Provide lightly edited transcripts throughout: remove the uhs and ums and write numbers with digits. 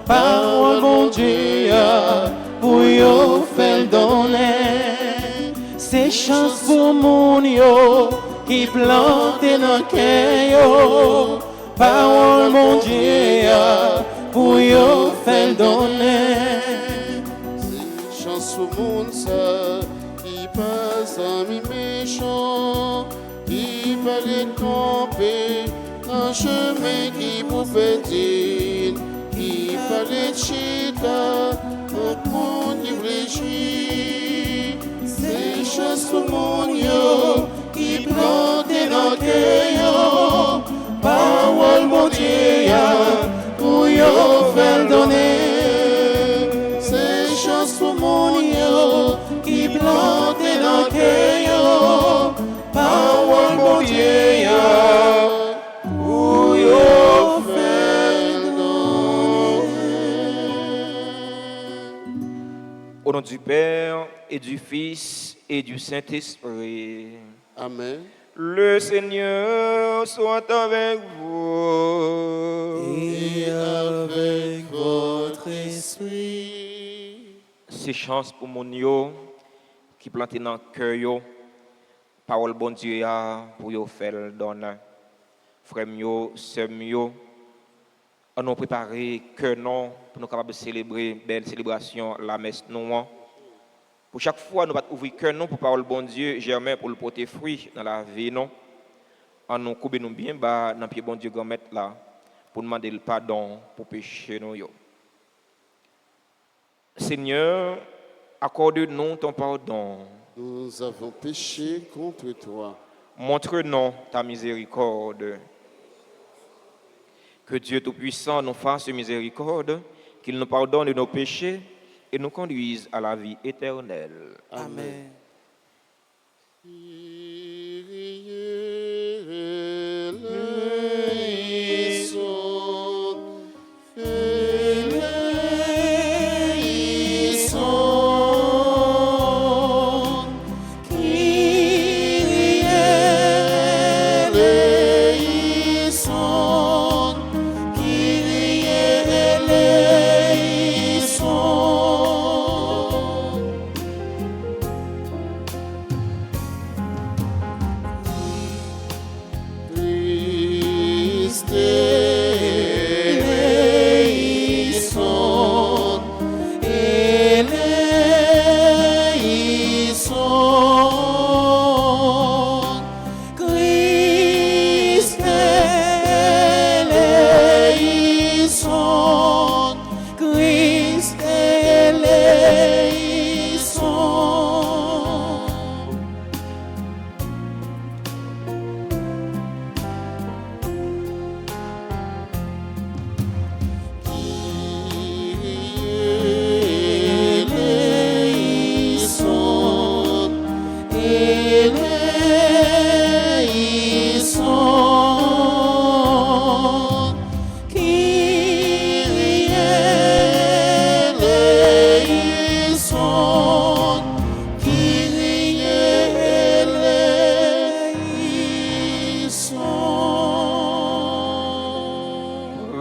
parole mon Dieu, pour yo faire donner. C'est chance pour mon yo, qui plante dans cœur, parole mon Dieu, pour yo faire donner. C'est chance pour mon ça, qui passe à mi méchant, qui fallait camper un chemin qui pouvait dire, qui fallait chita, un monde qui fléchit. C'est chance pour mon yo, qui plante dans cœur, parole mon Dieu, pour yo faire donner. C'est chance pour mon yo, qui plante dans cœur, parole mon Dieu, pour yo faire donner. Au nom du Père et du Fils et du Saint-Esprit. Amen. Le Seigneur soit avec vous. Et avec votre esprit. C'est chance pour mon yo qui plante dans le cœur yo. Parole bon Dieu pour yo faire donner. Frère yo, sœur yo, on nous préparé cœur non pour nous capables de célébrer belle célébration la messe non. Pour chaque fois nous va ouvrir cœur non pour parole bon Dieu, germer pour le porter fruit dans la vie non. On nous couper nous bien bas dans pied bon Dieu grand maître là pour demander le pardon pour péché nous yo. Seigneur, accorde-nous ton pardon. Nous avons péché contre toi. Montre-nous ta miséricorde. Que Dieu Tout-Puissant nous fasse miséricorde, qu'il nous pardonne de nos péchés et nous conduise à la vie éternelle. Amen.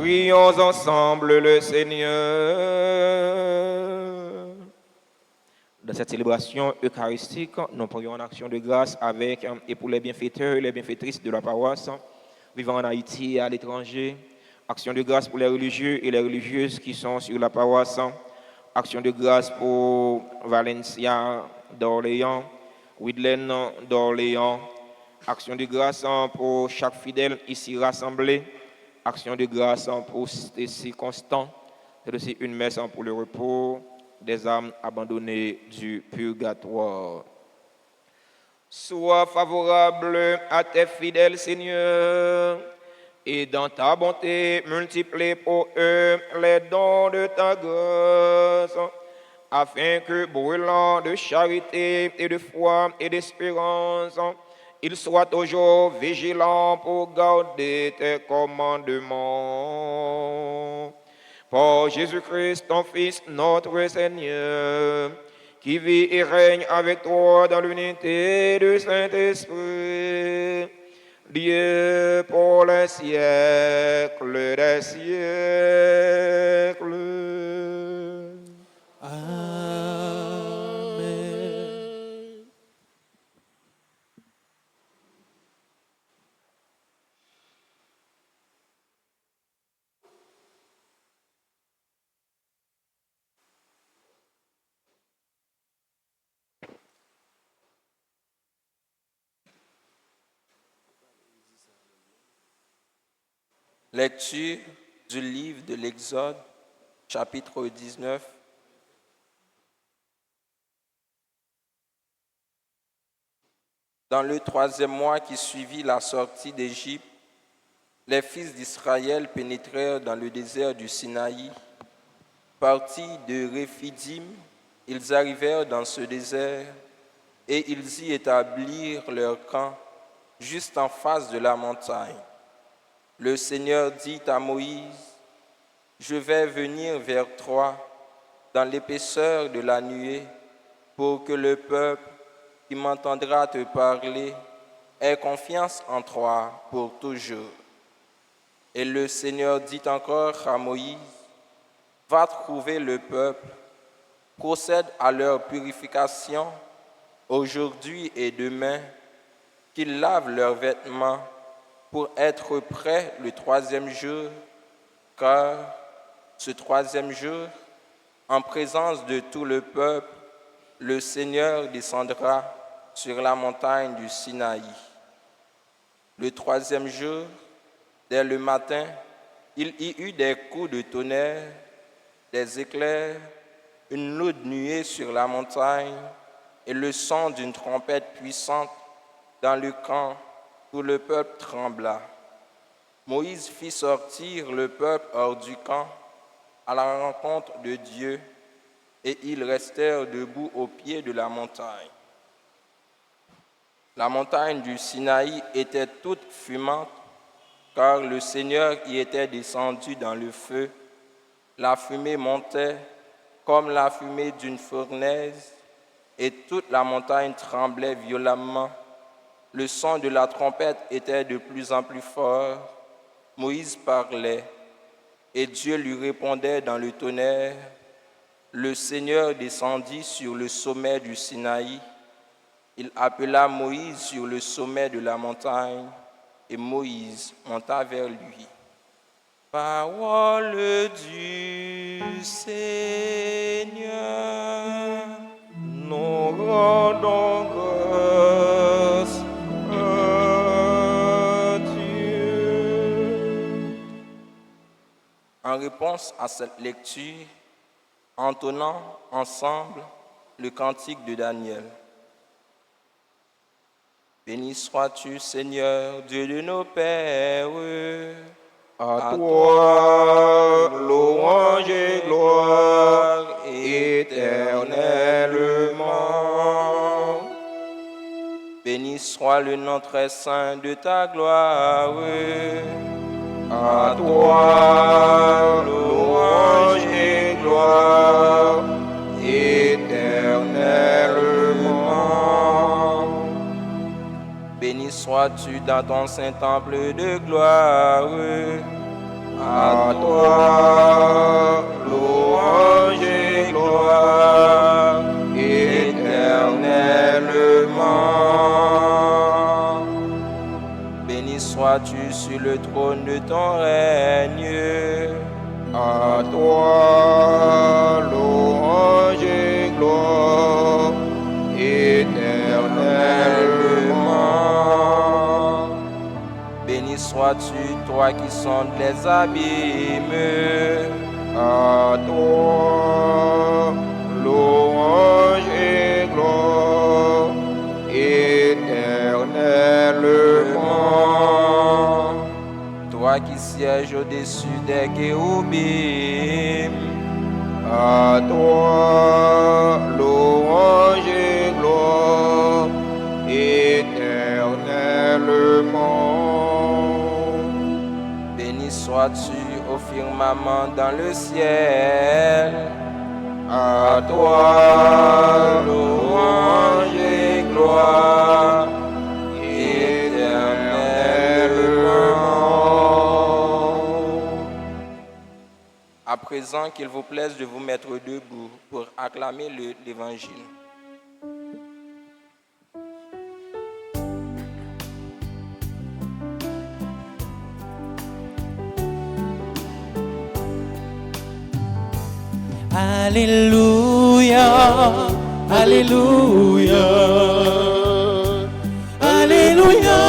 Prions ensemble le Seigneur. Dans cette célébration eucharistique, nous prions en action de grâce avec et pour les bienfaiteurs et les bienfaitrices de la paroisse, vivant en Haïti et à l'étranger. Action de grâce pour les religieux et les religieuses qui sont sur la paroisse. Action de grâce pour Valencia d'Orléans, Widlen d'Orléans. Action de grâce pour chaque fidèle ici rassemblé. Action de grâce pour Stécie Constant. C'est aussi une messe pour le repos des âmes abandonnées du purgatoire. Sois favorable à tes fidèles, Seigneur, et dans ta bonté, multiplie pour eux les dons de ta grâce, afin que, brûlant de charité et de foi et d'espérance, ils soient toujours vigilants pour garder tes commandements. Par Jésus-Christ, ton Fils, notre Seigneur, qui vit et règne avec toi dans l'unité du Saint-Esprit, Dieu pour les siècles des siècles. Lecture du livre de l'Exode, chapitre 19. Dans le 3e mois qui suivit la sortie d'Égypte, les fils d'Israël pénétrèrent dans le désert du Sinaï. Partis de Réphidim, ils arrivèrent dans ce désert et ils y établirent leur camp juste en face de la montagne. Le Seigneur dit à Moïse, « Je vais venir vers toi dans l'épaisseur de la nuée pour que le peuple qui m'entendra te parler ait confiance en toi pour toujours. » Et le Seigneur dit encore à Moïse, « Va trouver le peuple, procède à leur purification aujourd'hui et demain, qu'ils lavent leurs vêtements pour être prêts le 3e jour, car ce 3e jour, en présence de tout le peuple, le Seigneur descendra sur la montagne du Sinaï. Le 3e jour, dès le matin, il y eut des coups de tonnerre, des éclairs, une lourde nuée sur la montagne et le son d'une trompette puissante dans le camp. Tout le peuple trembla. Moïse fit sortir le peuple hors du camp à la rencontre de Dieu, et ils restèrent debout au pied de la montagne. La montagne du Sinaï était toute fumante, car le Seigneur y était descendu dans le feu. La fumée montait comme la fumée d'une fournaise, et toute la montagne tremblait violemment. Le son de la trompette était de plus en plus fort. Moïse parlait, et Dieu lui répondait dans le tonnerre. Le Seigneur descendit sur le sommet du Sinaï. Il appela Moïse sur le sommet de la montagne, et Moïse monta vers lui. Parole du Seigneur, Nous rendons grâce à Dieu. En réponse à cette lecture, entonnons ensemble le cantique de Daniel. Béni sois-tu, Seigneur, Dieu de nos pères. À toi, louange et gloire éternellement. Béni soit le nom très saint de ta gloire. À toi, louange et gloire éternellement. Béni sois-tu dans ton saint temple de gloire. À toi, louange et gloire éternellement. Béni sois-tu sur le trône de ton règne. À toi, louange et gloire éternellement. Béni sois-tu, toi qui sondes les abîmes. À toi, louange et gloire éternellement. Toi qui sièges au-dessus des kéroubim. À toi, louange et gloire éternellement. Béni sois-tu au firmament dans le ciel. À toi, louange et gloire éternellement. À présent, qu'il vous plaise de vous mettre debout pour acclamer l'Évangile. Alléluia, Alléluia, Alléluia,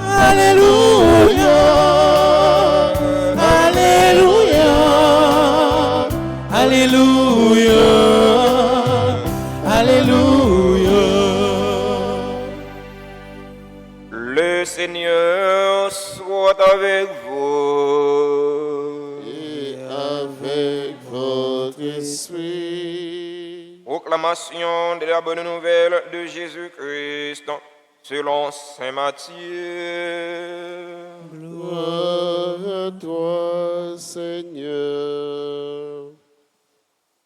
Alléluia, Alléluia, Alléluia. Le Seigneur soit avec vous. Et avec votre esprit. Proclamation de la bonne nouvelle de Jésus-Christ selon Saint Matthieu. Gloire à toi, Seigneur.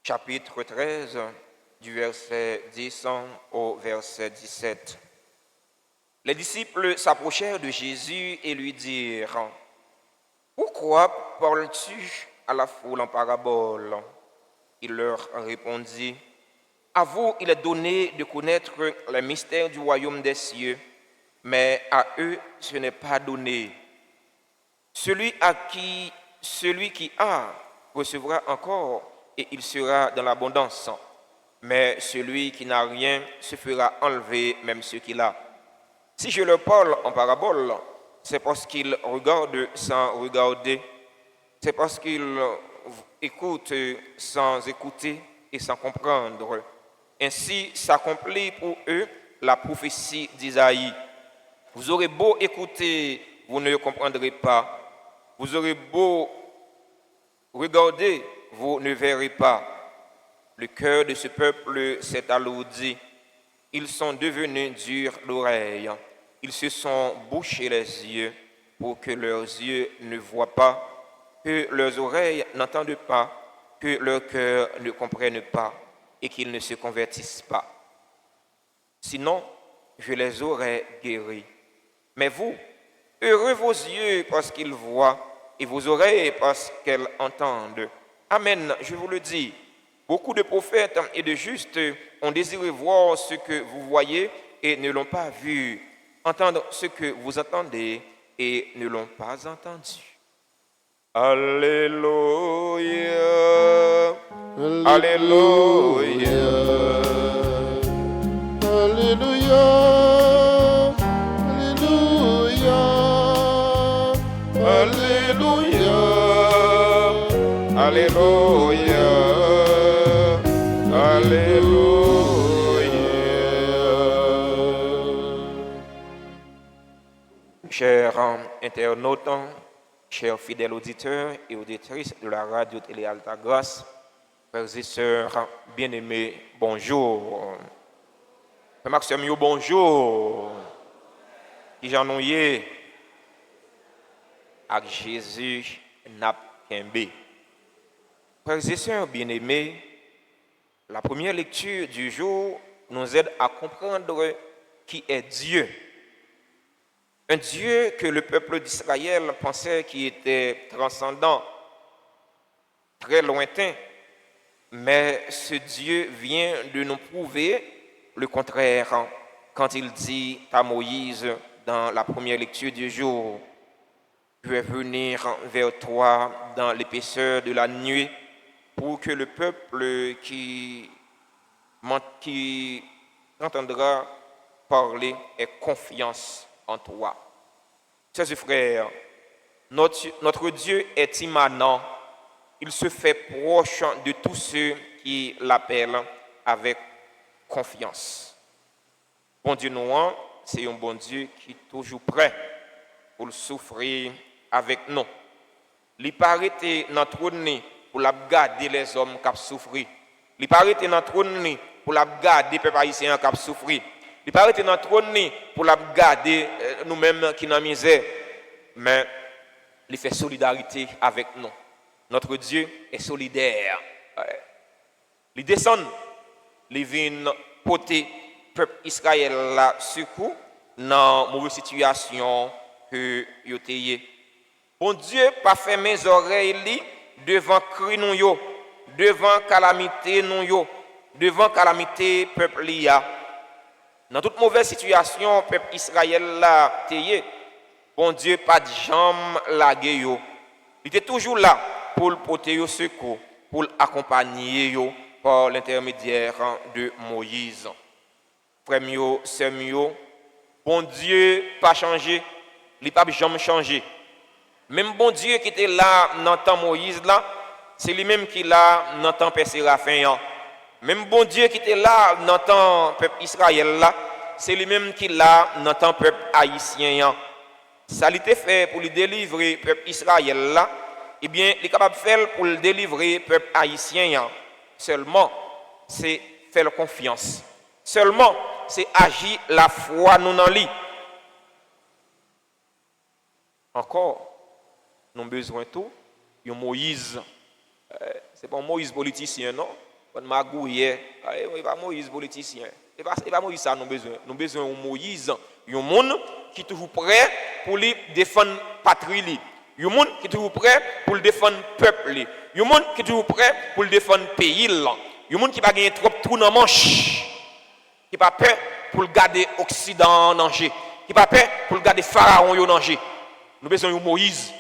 Chapitre 13, du verset 10 au verset 17. Les disciples s'approchèrent de Jésus et lui dirent: Pourquoi parles-tu à la foule en parabole? Il leur répondit: À vous, il est donné de connaître les mystères du royaume des cieux, mais à eux, ce n'est pas donné. Celui qui a recevra encore, et il sera dans l'abondance. Mais celui qui n'a rien se fera enlever même ce qu'il a. Si je leur parle en parabole, c'est parce qu'ils regardent sans regarder, c'est parce qu'ils écoutent sans écouter et sans comprendre. Ainsi s'accomplit pour eux la prophétie d'Isaïe. Vous aurez beau écouter, vous ne comprendrez pas. Vous aurez beau regarder, vous ne verrez pas. Le cœur de ce peuple s'est alourdi. Ils sont devenus durs d'oreille. Ils se sont bouchés les yeux pour que leurs yeux ne voient pas, que leurs oreilles n'entendent pas, que leur cœur ne comprenne pas et qu'ils ne se convertissent pas. Sinon, je les aurais guéris. Mais vous, heureux vos yeux parce qu'ils voient et vos oreilles parce qu'elles entendent. Amen, je vous le dis. Beaucoup de prophètes et de justes ont désiré voir ce que vous voyez et ne l'ont pas vu, entendre ce que vous entendez et ne l'ont pas entendu. Alléluia, Alléluia, Alléluia, Alléluia, Alléluia, Alléluia, Alléluia. Chers internautes, chers fidèles auditeurs et auditrices de la radio Télé Alta Grâce, frères et sœurs bien-aimés, bonjour. Frère Maxime, bonjour. Qui j'en ai avec Jésus n'a qu'un. Frères et sœurs bien-aimés, la première lecture du jour nous aide à comprendre qui est Dieu. Un Dieu que le peuple d'Israël pensait qu'il était transcendant, très lointain, mais ce Dieu vient de nous prouver le contraire quand il dit à Moïse dans la première lecture du jour: Je vais venir vers toi dans l'épaisseur de la nuit pour que le peuple qui t'entendra parler ait confiance en toi. Chers frères, notre Dieu est immanent. Il se fait proche de tous ceux qui l'appellent avec confiance. Bon Dieu, nous, c'est un bon Dieu qui est toujours prêt pour souffrir avec nous. Il paraît dans trône pour la garder les hommes qui souffrent. Il paraît dans trône pour la garder les peuples haïtiens qui souffrent. Il paraît dans trône pour la garder nous-mêmes qui sommes en misère. Mais il fait solidarité avec nous. Notre Dieu est solidaire. Il descend, il vient porter le peuple Israël la secours dans la mauvaise situation que vous avez. Bon Dieu, pas fermer mes oreilles devant cri nous yo, devant calamité nous yo, devant calamité peuple liya. Dans toute mauvaise situation, peuple Israël là teye, bon Dieu pas de jambe lagué yo. Il était toujours là pour le porter au secours, pour l'accompagner yo par l'intermédiaire de Moïse. Frère mio, sœur mio, bon Dieu pas changé, il pas jamais changé. Même bon Dieu qui était là dans le temps Moïse là, c'est lui-même qui l'a dans le temps Père Séraphin. Même bon Dieu qui était là dans le temps peuple Israël là, c'est lui-même qui l'a dans le temps peuple haïtien. Ça lui était fait pour lui délivrer peuple Israël là, eh bien, il est capable de faire pour le délivrer peuple haïtien. Seulement, c'est faire confiance. Seulement, c'est agir la foi nous dans lui. Encore, nous avons besoin de tout. Il y a Moïse. Ce n'est pas Moïse politicien, non. Pas de magouille. Il pas Moïse politicien. Ce n'est pas Moïse ça nous avons besoin. Nous avons besoin de Moïse. Il y a un monde qui est toujours prêt pour lui défendre la patrie. Il y a un monde qui est toujours prêt pour défendre le peuple. Il y a un monde qui est toujours prêt pour défendre le pays. Il y a un monde qui va gagner trop de trous dans la manche. Qui n'est pas peur pour garder l'Occident en danger. Qui n'est pas peur pour garder Pharaon en danger. Nous avons besoin de Moïse.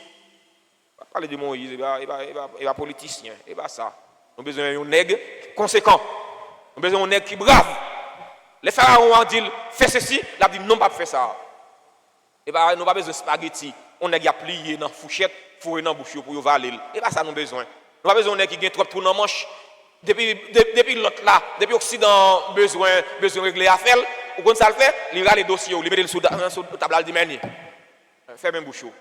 On va parler de Moïse, il va politicien. Et pas ça. Nous avons besoin d'un nègre conséquent. Nous avons besoin d'un nègre qui est brave. Les pharaons ont dit, fais ceci, il a dit non, pas faire ça. Et nous n'avons pas besoin de spaghetti. On a plié dans la fourchette, fourré dans la bouche pour valer. Et pas ça, nous avons besoin. Nous avons besoin d'un nègre qui gagne trop de trous dans la manche. Depuis l'autre là, depuis l'Occident, besoin de régler l'affaire. Ou quand ça le fait, il a les dossiers, il met le sous la table de manier. Fais même bouchou.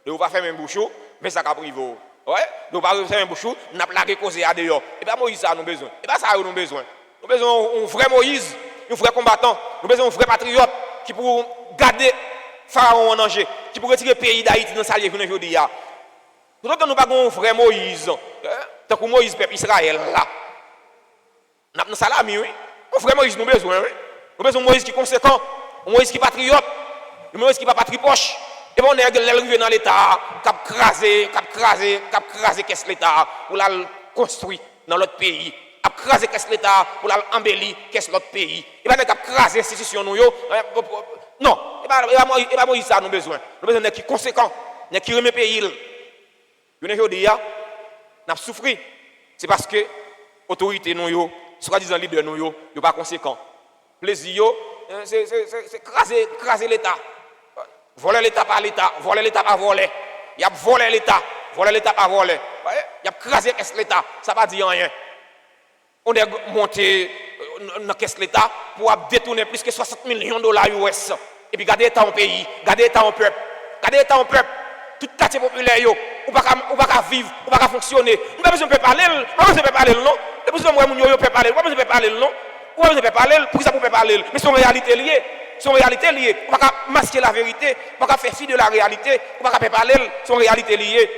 Ne pas faire même bouchou, mais ça va privé. Ouais, ne pas faire même bouchou, n'a pas la cause à dehors. Et pas Moïse ça nous besoin. Et pas ça nous besoin. Nous besoin un vrai Moïse, un vrai combattant, nous besoin un vrai patriote qui pour garder Pharaon en danger, qui pour retirer le pays d'Haïti dans sa vie aujourd'hui. Tout que nous pas un vrai Moïse, tant que Moïse peuple Israël là. N'a pas salami oui. Un vrai Moïse nous besoin, oui. Nous besoin un Moïse qui est conséquent, un Moïse qui est patriote, un Moïse qui n'est pas patripoche. Et bon, on est arrivé dans l'État, cap craser qu'est-ce l'État pour la construire dans l'autre pays, cap craser qu'est-ce l'État pour la embellir qu'est-ce l'autre pays. Et pas cap craser institution nous yo. Non, et pas Moïse ça nous besoin. Nous besoin d'un qui conséquent, d'un qui remet pays. Vous aujourd'hui n'a souffert. C'est parce que autorité nous yo, soi-disant leader nous yo pas conséquent. Plaisir yo, c'est craser l'État. Voler l'État par l'État, voler l'État par voler. Il y a volé l'État, voler l'État par voler. Il y a crasé l'État, ça ne va pas dire rien. On est monté dans la caisse de l'État pour détourner plus que 60 millions de dollars US. Et puis garder l'État en pays, garder l'État en peuple. Garder l'État en peuple. Tout quartier populaire, on ne peut pas vivre, on ne peut pas fonctionner. On n'a pas besoin de parler, on n'a pas besoin de parler, non. On n'a pas besoin de parler, on n'a pas besoin de parler, non. On n'a pas besoin de parler, pour ça, on peut parler. Mais c'est une réalité liée. Son réalité liée. On ne peut pas masquer la vérité, on ne peut pas faire fi de la réalité, on ne peut pas parler, son réalité liée.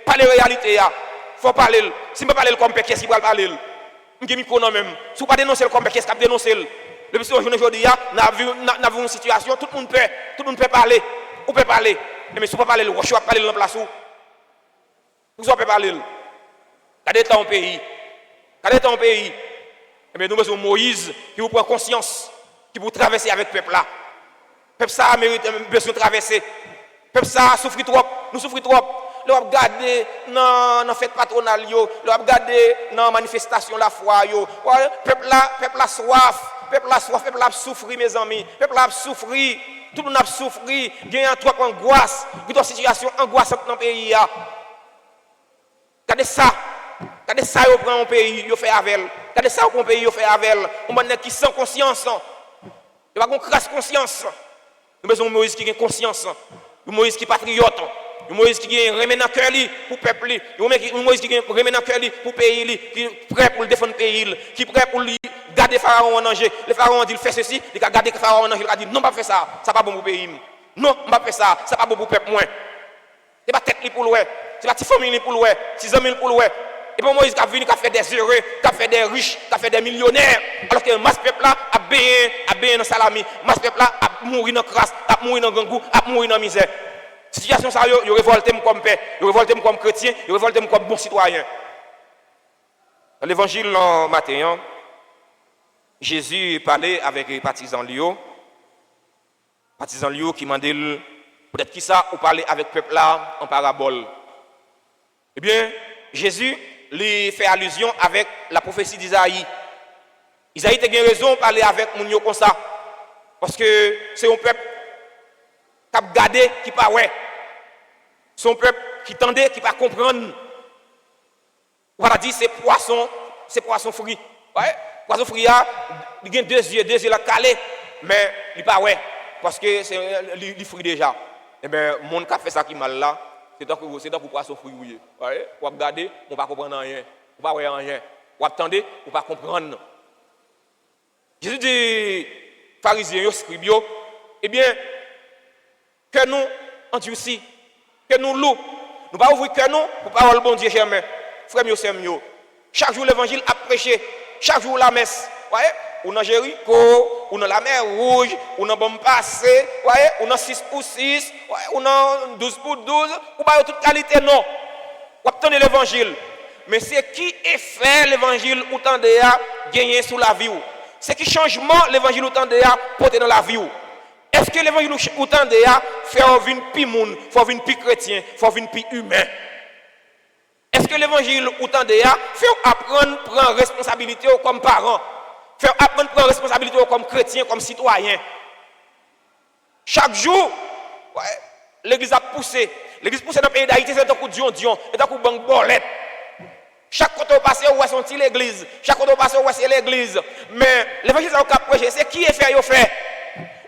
Parler réalité, il faut parler. Si je ne parle pas comme qu'est-ce qu'il va parler? Je ne micro même. Si vous ne pas dénoncer comme qu'est-ce qu'il va dénoncer? Depuis aujourd'hui, nous avons une situation, tout le monde peut parler. On peut parler. Mais si vous ne parlez pas, vous ne parler dans la place où vous ne pouvez parler. Gardez ton pays. Gardez ton pays. Mais nous avons Moïse qui vous prend conscience, qui vous traverser avec le peuple là. Le peuple ça mérite besoin de traverser. Le peuple ça souffre trop, nous souffrons trop. Nous avons gardé dans la fête patronale, nous avons gardé dans la manifestation la foi. Le peuple là soif, le peuple là souffri mes amis, le peuple là souffri, tout le monde a souffri, il y a trop d'angoisse, une situation angoissante dans le pays. Regardez ça, vous prenez un pays, vous faites avec. Regardez ça, vous prenez un pays, vous faites avec. On a qui sans conscience. Il n'y a pas de crasse conscience. Nous avons Moïse qui a conscience. Moïse qui est patriote. Moïse qui a remis dans le cœur pour le peuple. Moïse qui a remis dans le cœur pour le pays. Qui est prêt pour défendre le pays. Qui est prêt pour garder Pharaon en danger. Le Pharaon a dit fais ceci. Il a gardé Pharaon en danger. Il a dit non, pas faire ça. Ça n'est pas bon pour le pays. Non, pas faire ça. Ça n'est pas bon pour le peuple. Ce n'est pas tête pour le ouais. Ce n'est pas petite famille pour le ouais. 6 amis pour le ouais. Et puis Moïse qui a venu, qui a fait des heureux, qui a fait des riches, qui a fait des millionnaires. Alors que masse peuple là a bien dans salami, masse peuple là a mouru dans crasse, a mouru dans gangou, a mouru dans misère. Situation ça yo révolté comme père, yo révolté comme chrétien, yo révolté comme bon citoyen. Dans l'évangile en Matthieu, Jésus parlait avec les partisans Lio. Partisans Lio qui mandaient peut-être qui ça ou parler avec le peuple là en parabole. Eh bien, Jésus lui fait allusion avec la prophétie d'Isaïe. Isaïe a raison de parler avec Mounio comme ça. Parce que c'est un peuple qui a gardé, qui n'a pas ouais. C'est un peuple qui tendait, qui ne pas comprendre. On va dire c'est poisson frit. Ouais, poisson frit il a deux yeux là calés, mais il pas ouais parce que c'est il frit déjà. Et ben monde qui fait ça qui mal là, c'est donc poisson frit oui. Ouais, on va regarder, on va comprendre rien. On va voir rien. On va attendre, on va comprendre. Jésus dit pharisiens scribes, eh bien que nous endurcis, que nous loups, nous pas ouvrir que nous pour parole bon Dieu jamais. Frère mieux c'est mieux. Chaque jour l'évangile a prêché, chaque jour la messe. Voyez, ou dans Jéricho, ou dans la mer Rouge, ou dans bon passé, voyez, ou dans 6 pour 6, voyez, ou dans 12 pour 12, ou pas toute qualité non. Ou attendez l'évangile. Mais c'est qui effet l'évangile ou tendez à gagner sous la vie ou. C'est qui changement l'évangile ou tendez à porter dans la vie ou. Est-ce que l'évangile ou tendez à faire une pi moun, faire une pi chrétien, faire une pi humain? Est-ce que l'évangile ou tendez à faire apprendre prendre responsabilité comme parent, faire apprendre prendre responsabilité comme chrétien, comme citoyen? Chaque jour, ouais, l'église a poussé. L'église poussée dans le pays d'Haïti, c'est un coup de dion, c'est un coup de banque bolette. Chaque côté où passe, où est l'église. Chaque côté où passe, où est l'église. Mais l'évangile a prêché, c'est qui est fait, il fait.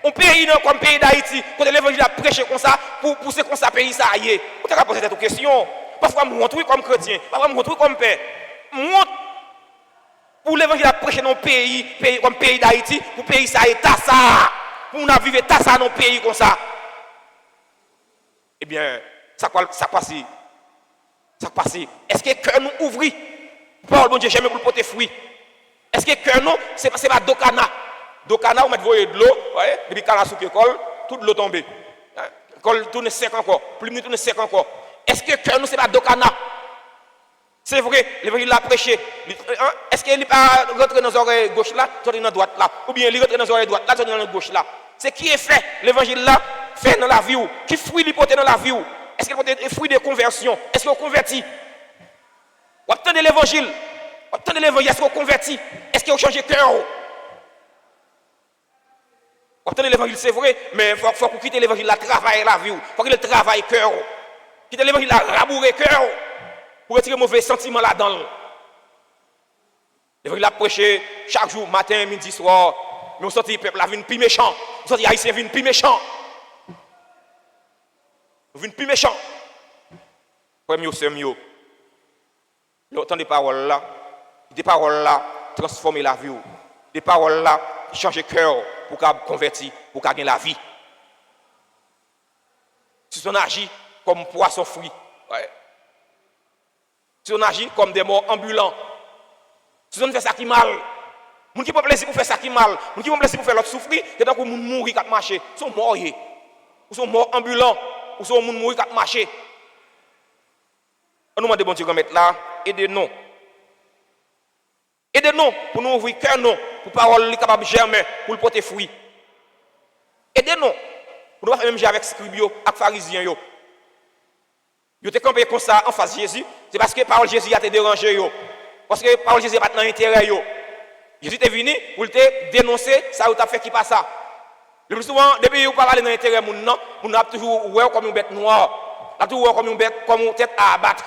Un pays comme le pays d'Haïti, quand l'évangile a prêché comme ça, pour pousser comme ça, pays ça y est. Vous avez posé cette question. Parfois, je montre comme chrétien, parfois, je montre comme père. Montre pour l'évangile a prêché dans le pays comme le pays d'Haïti, pour le pays ça est ça. Pour nous vivre ça dans le pays comme ça. Eh bien, ça passe. Ça passe. Est-ce que le cœur nous ouvre? Parole bon Dieu, jamais pour porter fruit. Est-ce que le cœur nous, c'est pas Dokana? Dokana, on met de l'eau, voyez, depuis que la soupe colle, toute l'eau tombe. Colle tourne sec encore, plus de tourne sec encore. Est-ce que le cœur nous, c'est pas Dokana? C'est vrai, l'évangile l'a prêché. Est-ce qu'il n'est pas rentré dans les oreilles gauche là, sorti dans la droite là? Ou bien il rentre dans les oreilles droite là, sorti dans la gauche là? C'est qui est fait? L'évangile là, fait dans la vie ou? Qui fruit il porte dans la vie ou? Est-ce qu'il porte des fruits de conversion? Est-ce qu'il est converti? Ou attendez l'évangile? Attendez l'évangile, est-ce qu'il est converti? Est-ce qu'il a changé de cœur? Ou attendez l'évangile, c'est vrai, mais il faut qu'on quitte l'évangile, la travailler la vie. Il faut qu'il travaille le cœur. Quitte l'évangile, la rabourer le cœur. Pour retirer mauvais sentiments là-dedans. L'évangile a prêché chaque jour, matin, midi, soir. Mais on sent que le peuple a vu plus méchant. On sent que les Haïtiens viennent plus méchant. Ils viennent plus méchant. Premier, c'est mieux. L'autant des paroles là, transformer la vie. Des paroles là, changer le cœur pour qu'on convertir, pour qu'on gagne la vie. Si on agit comme poisson frit, ouais. Si on agit comme des morts ambulants, si on fait ça qui mal, les gens qui ont plaisir pour faire ça qui mal, les gens qui ont plaisir pour faire l'autre souffrir, c'est donc qu'ils mourir quand marcher. Ils sont morts, ou sont morts ambulants, ou sont mourir quand marcher. On nous demande de bon Dieu remettre là, aidez-nous. Aidez-nous pour nous ouvrir cœur, nous, pour parole capable de germer, pour le porter fruit. Aidez-nous pour nous faire même avec scribes, avec pharisiens. Vous êtes campé comme ça en face de Jésus, c'est parce que la parole de Jésus a été dérangé. Parce que la parole de Jésus n'a pas d'intérêt. Jésus est venu pour te dénoncer ça ou tu as fait qui passe ça. Le plus souvent, depuis que vous parlez dans l'intérêt, on a toujours vu comme une bête noire, on a toujours vu comme une bête, comme une tête à abattre.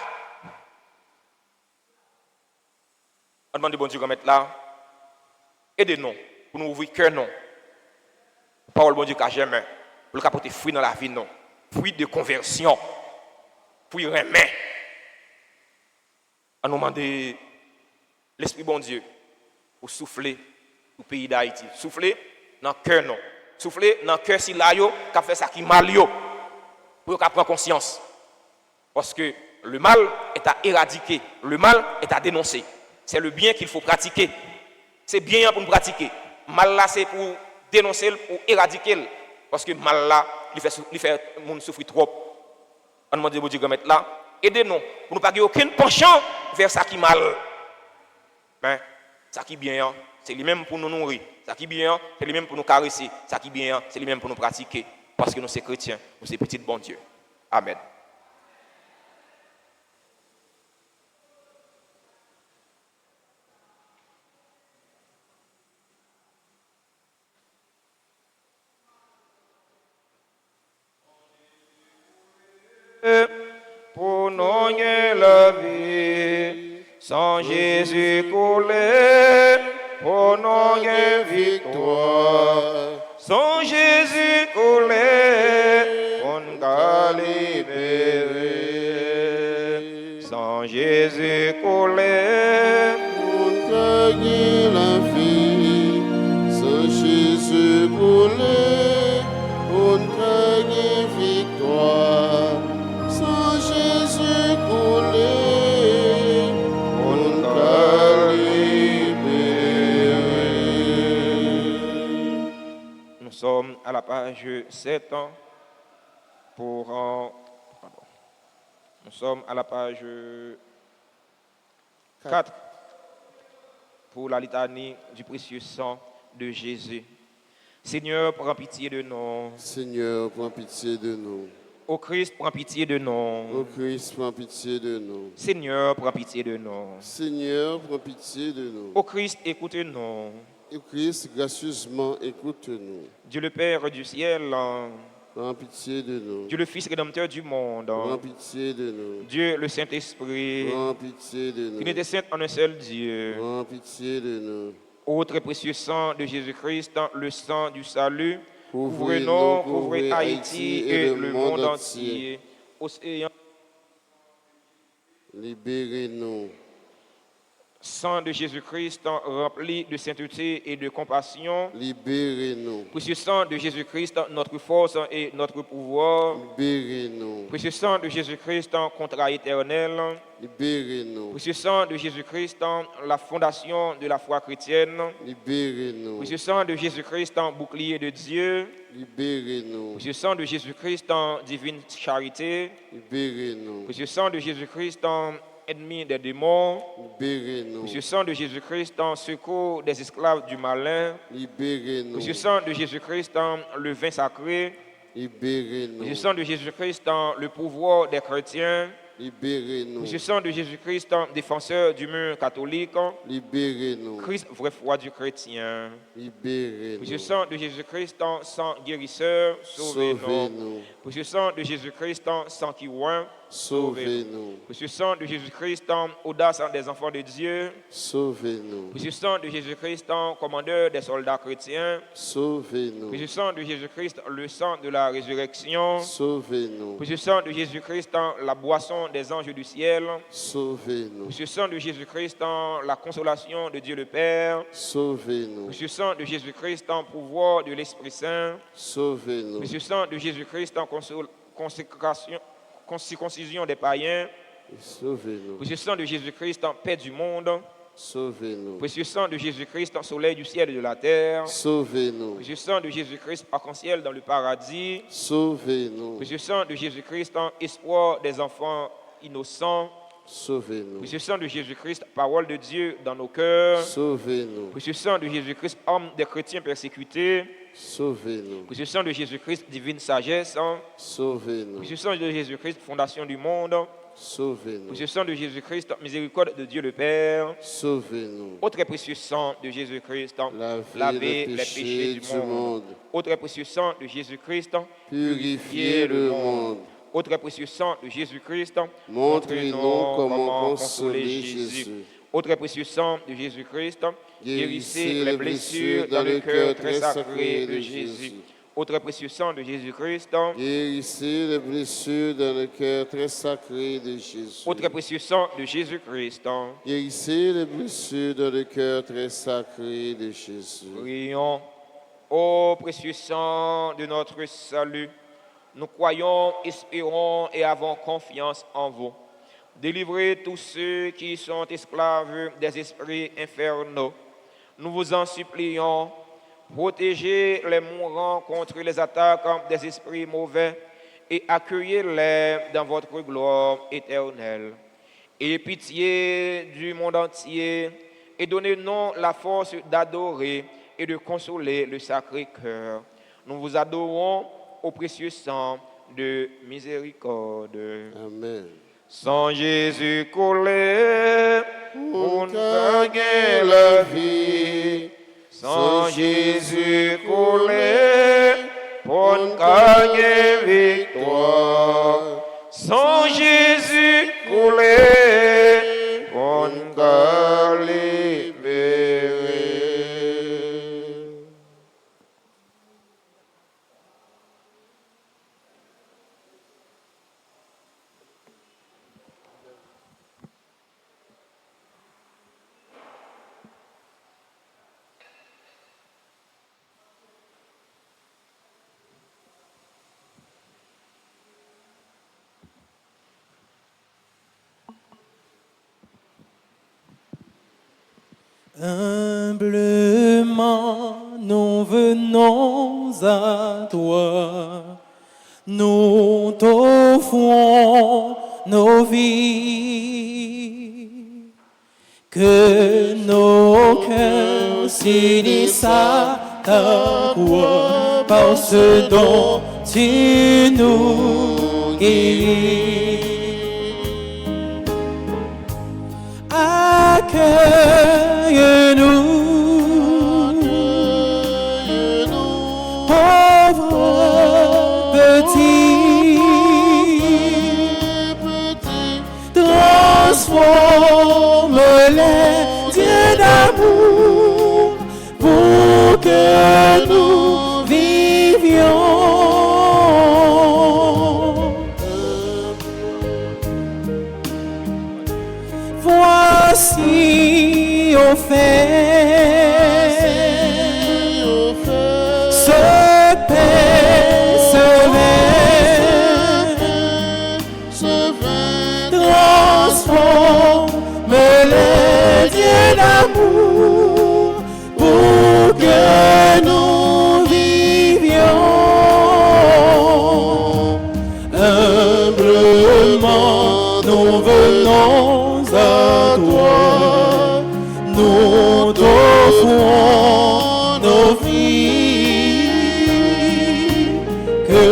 On demande de bon Dieu de mettre là. Aidez-nous pour nous ouvrir cœur. La parole de bon Dieu qu'a jamais, pour le apporter fruit dans la vie, non. Fruit de conversion. Puis remet. On nous demande l'Esprit bon Dieu pour souffler au pays d'Haïti. Souffler dans le cœur, non. Souffler dans le cœur si là, qui a fait ça qui mal, pour qu'on prenne conscience. Parce que le mal est à éradiquer, le mal est à dénoncer. C'est le bien qu'il faut pratiquer. C'est bien pour nous pratiquer. Mal là, c'est pour dénoncer, pour éradiquer. Parce que mal là, il fait le monde souffrir trop. On demande de Dieu de mettre là. Aidez-nous pour ne pas avoir aucun penchant vers ça qui mal. Mais ça qui bien, c'est lui-même pour nous nourrir. Ça qui bien, c'est lui-même pour nous caresser. Ça qui bien, c'est lui-même pour nous pratiquer. Parce que nous sommes chrétiens, nous sommes petits de bon Dieu. Amen. Pour nous la vie, Sans Jésus coulé, pour nous gain victoire. Sans Jésus coulé, on nous libéré. Sans Jésus coulé, On gagne la vie, sans Jésus coulé, on gagne victoire. Sans Jésus coulé, on gagne libéré. nous sommes à la page 7 Nous sommes à la page 4 pour la litanie du précieux sang de Jésus. Seigneur, prends pitié de nous. Seigneur, prends pitié de nous. Ô Christ, prends pitié de nous. Ô Christ, prends pitié de nous. Seigneur, prends pitié de nous. Seigneur, prends pitié de nous. Ô Christ, écoute-nous. Ô Christ, gracieusement, écoute-nous. Dieu le Père du ciel, Prends pitié de nous. Dieu le Fils rédempteur du monde, Prends pitié de nous. Dieu le Saint-Esprit, Prends pitié de nous. Trinité sainte en un seul Dieu. Prends pitié de nous. Ô très précieux sang de Jésus-Christ, le sang du salut, Couvrez-nous, couvrez-nous, couvrez couvrez Haïti et le monde entier. Océan, Libérez-nous. sang de Jésus-Christ, rempli de sainteté et de compassion. Libérez-nous. Précieux sang de Jésus-Christ, notre force et notre pouvoir. Libérez-nous. Précieux sang de Jésus-Christ, contrat éternel. Libérez-nous. Précieux sang de Jésus-Christ, la fondation de la foi chrétienne. Libérez-nous. Précieux sang de Jésus-Christ, bouclier de Dieu. Libérez-nous. Précieux sang de Jésus-Christ, divine charité. Libérez-nous. Précieux sang de Jésus-Christ, ennemi des démons. Libérez-nous. Précieux sang de Jésus-Christ, secours des esclaves du malin. Libérez-nous. Précieux sang de Jésus-Christ, le vin sacré. Libérez-nous. Précieux sang de Jésus-Christ, le pouvoir des chrétiens. Libérez-nous. Précieux sang de Jésus-Christ, défenseur du mur catholique. Libérez-nous. Christ, vraie foi du chrétien. Libérez-nous. Précieux sang de Jésus-Christ, sang guérisseur, sauvez-nous. Sauvez-nous. Précieux sang de Jésus-Christ, sang qui oint, Sauvez-nous. Précieux sang de Jésus-Christ, audace des enfants de Dieu. Sauvez-nous. Précieux sang de Jésus-Christ, commandeur des soldats chrétiens. Sauvez-nous. Précieux sang de Jésus-Christ, le sang de la résurrection. Sauvez-nous. Précieux sang de Jésus-Christ, la boisson des anges du ciel. Sauvez-nous. Précieux sang de Jésus-Christ, la consolation de Dieu le Père. Sauvez-nous. Précieux sang de Jésus-Christ, pouvoir de l'Esprit Saint. Sauvez-nous. Précieux sang de Jésus-Christ, circoncision des païens. Sauvez-nous. Précieux sang de Jésus-Christ, paix du monde. Sauvez-nous. Précieux sang de Jésus-Christ, soleil du ciel et de la terre. Sauvez-nous. Précieux sang de Jésus-Christ, arc-en-ciel dans le paradis. Sauvez-nous. Précieux sang de Jésus-Christ, espoir des enfants innocents. Sauvez-nous. Précieux sang de Jésus-Christ, parole de Dieu dans nos cœurs. Sauvez-nous. Précieux sang de Jésus-Christ, âme des chrétiens persécutés. Sauvez-nous. Précieux sang de Jésus-Christ, divine sagesse. Sauvez-nous. Précieux sang de Jésus-Christ, fondation du monde. Sauvez-nous. Précieux sang de Jésus-Christ, miséricorde de Dieu le Père. Sauvez-nous. Au très précieux sang de Jésus-Christ, Lavez lavez les les péchés du monde. Au très précieux sang de Jésus-Christ, Purifiez le monde. Au très précieux sang de Jésus-Christ, Montrez-nous comment consoler Jésus. Au très précieux sang de Jésus-Christ, Guérissez les blessures dans le cœur très sacré de Jésus. Au très précieux sang de Jésus-Christ, Guérissez les blessures dans le cœur très sacré de Jésus. au très précieux sang de Jésus-Christ, Guérissez les blessures dans le cœur très sacré de Jésus. prions. Ô précieux sang de notre salut, nous croyons, espérons et avons confiance en vous. Délivrez tous ceux qui sont esclaves des esprits infernaux. Nous vous en supplions. Protégez les mourants contre les attaques des esprits mauvais et accueillez-les dans votre gloire éternelle. Ayez pitié du monde entier et donnez-nous la force d'adorer et de consoler le Sacré-Cœur. Nous vous adorons au précieux sang de miséricorde. Amen. Sans Jésus coulé, Pour on gagner la vie, sans Jésus coulé, pour gagner victoire. Sans Jésus coulé, pour Humblement, nous venons à toi. Nous t'offrons nos vies. Que nos cœurs s'unissent à ta voix par ce dont tu nous guéris. Accueille-nous, pauvres petits, transforme-les, Dieu d'amour, pour que nous vivions. Voici offert ce pain, ce vin, transforme-les, Dieu d'amour, pour que nous vivions. Humblement, nous venons à toi, nous t'offrons nos vies, que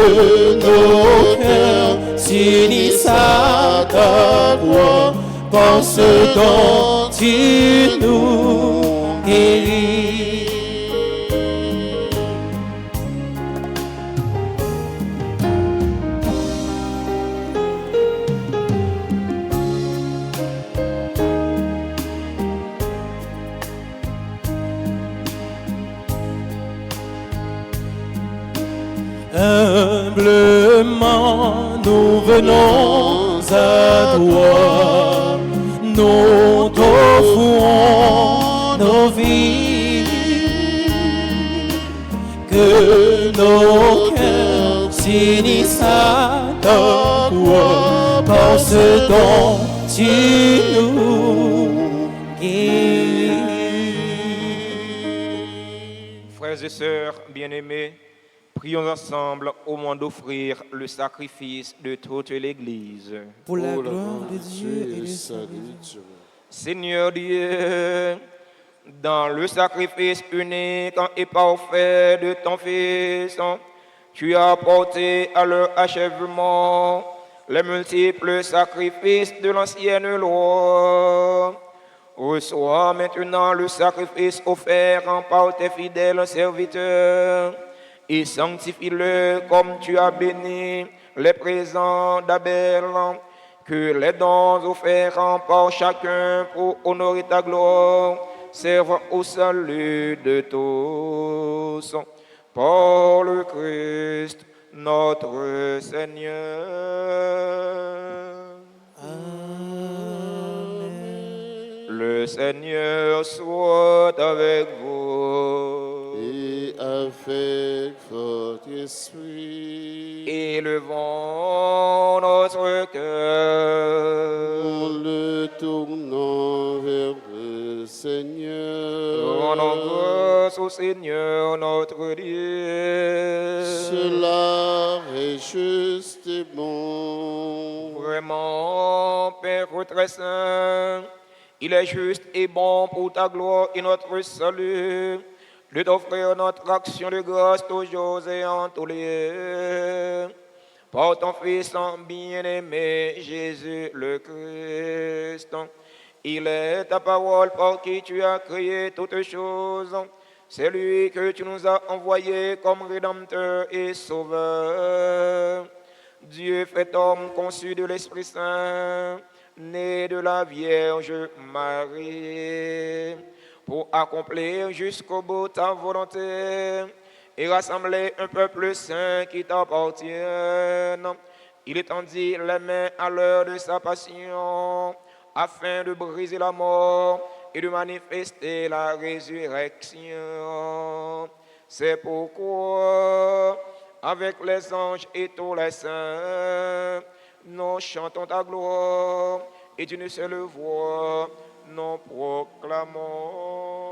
nos cœurs s'unissent à ta voix, par ce dont tu nous guéris. Humblement, nous venons à toi, nous t'offrons nos vies, que nos cœurs s'unissent à ta voix, par ce dont tu nous guéris. Frères et sœurs bien-aimés, prions ensemble au moment d'offrir le sacrifice de toute l'Église. Pour la gloire de Dieu et le salut. Seigneur Dieu, dans le sacrifice unique et parfait de ton Fils, tu as porté à leur achèvement les multiples sacrifices de l'ancienne loi. Reçois maintenant le sacrifice offert par tes fidèles serviteurs et sanctifie-le comme tu as béni les présents d'Abel, que les dons offerts par chacun pour honorer ta gloire servent au salut de tous. Par le Christ, notre Seigneur. Le Seigneur soit avec vous. Et avec votre esprit, Élevons notre cœur. nous le tournons vers le Seigneur. Rendons grâce au Seigneur notre Dieu. Cela est juste et bon. Vraiment, Père très saint, il est juste et bon pour ta gloire et notre salut de t'offrir notre action de grâce toujours et en tous lieux. Par ton Fils bien-aimé, Jésus le Christ. Il est ta parole par qui tu as créé toutes choses. C'est lui que tu nous as envoyé comme Rédempteur et Sauveur. Dieu fait homme conçu de l'Esprit Saint, né de la Vierge Marie, pour accomplir jusqu'au bout ta volonté et rassembler un peuple saint qui t'appartienne. Il étendit les mains à l'heure de sa passion, afin de briser la mort et de manifester la résurrection. C'est pourquoi, avec les anges et tous les saints, nous chantons ta gloire et d'une seule voix, nous proclamons.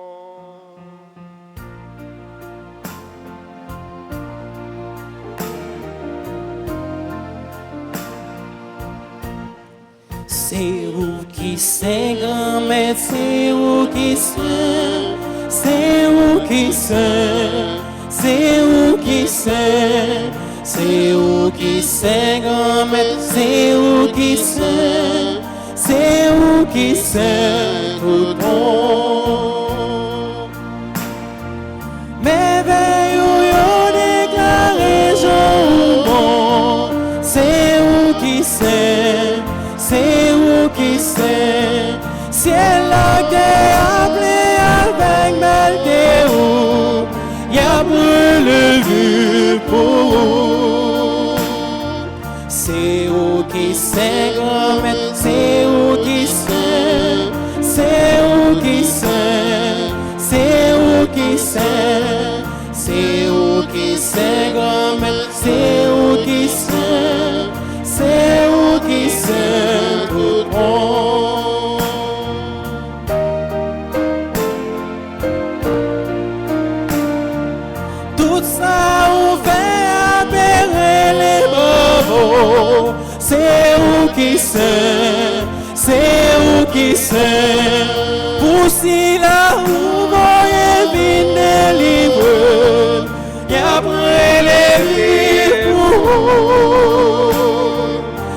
C'est où qui sait grand maître, c'est où qui sait, c'est où qui sait, c'est où qui sait, c'est où qui sait grand maître, c'est où qui sait, c'est où qui sait tout bon. Mais veille où yo déclaré Jean bon, c'est où qui sait, c'est où qui sait, ciel la guerre appelé avec malgré où, y'a brûlé vu pour vous. C'est où qui sait grand maître, c'est où qui sait, c'est où qui sait, c'est où qui sait, c'est où qui sait grand maître, c'est où qui sait, c'est où qui sait tout bon. Tout ça on fait apérer les bobos. C'est où qui sait, c'est où qui sait, pour si là où voyez vine libre, y'a après les vies pour.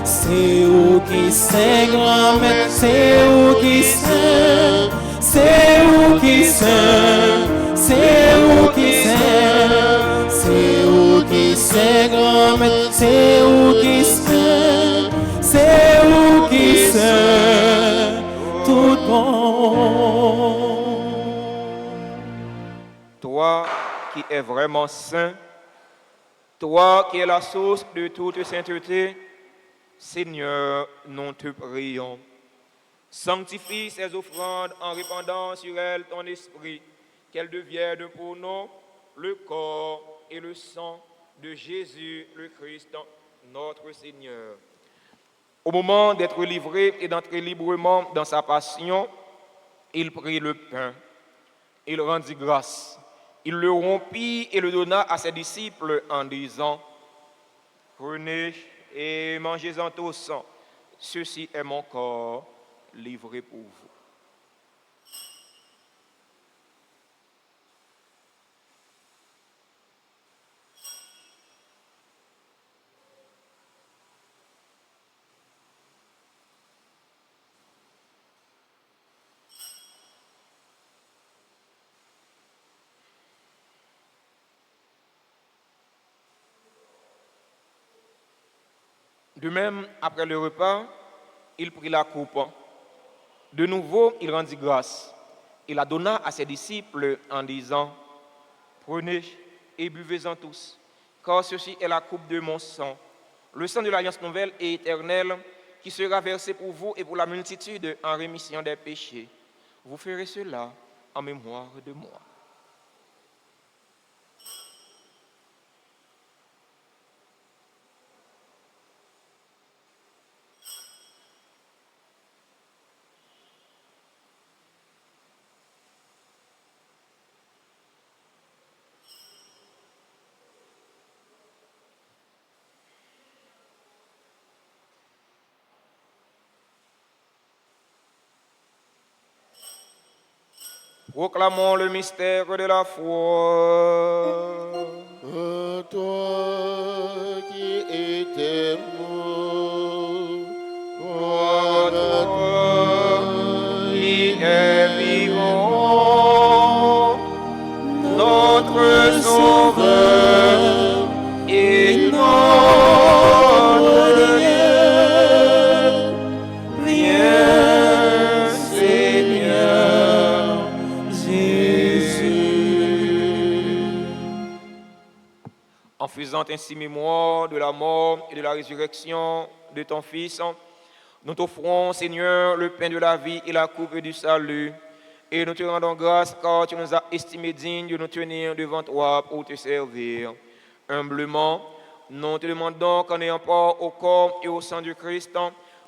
C'est où qui sait grand-mère, c'est où qui sait, c'est où qui sait, c'est où qui sait, c'est où qui sait grand-mère, c'est où qui sait, c'est où qui sait tout bon. Toi qui es vraiment saint, toi qui es la source de toute sainteté, Seigneur, nous te prions. Sanctifie ces offrandes en répandant sur elles ton esprit, qu'elles deviennent pour nous le corps et le sang de Jésus le Christ, notre Seigneur. Au moment d'être livré et d'entrer librement dans sa passion, il prit le pain, il rendit grâce, il le rompit et le donna à ses disciples en disant, « Prenez et mangez-en tous, ceci est mon corps livré pour vous. » De même, après le repas, il prit la coupe. De nouveau, il rendit grâce. Il la donna à ses disciples en disant, « Prenez et buvez-en tous, car ceci est la coupe de mon sang, le sang de l'alliance nouvelle et éternelle, qui sera versé pour vous et pour la multitude en rémission des péchés. Vous ferez cela en mémoire de moi. » Proclamons le mystère de la foi. Toi qui étais mort, Toi qui es vivant, notre Sauveur et notre Dieu, viens Seigneur Jésus. En faisant ainsi mémoire de la mort et de la résurrection de ton Fils, nous t'offrons, Seigneur, le pain de la vie et la coupe du salut, et nous te rendons grâce car tu nous as estimés dignes de nous tenir devant toi pour te servir. Humblement, nous te demandons qu'en ayant part au corps et au sang du Christ,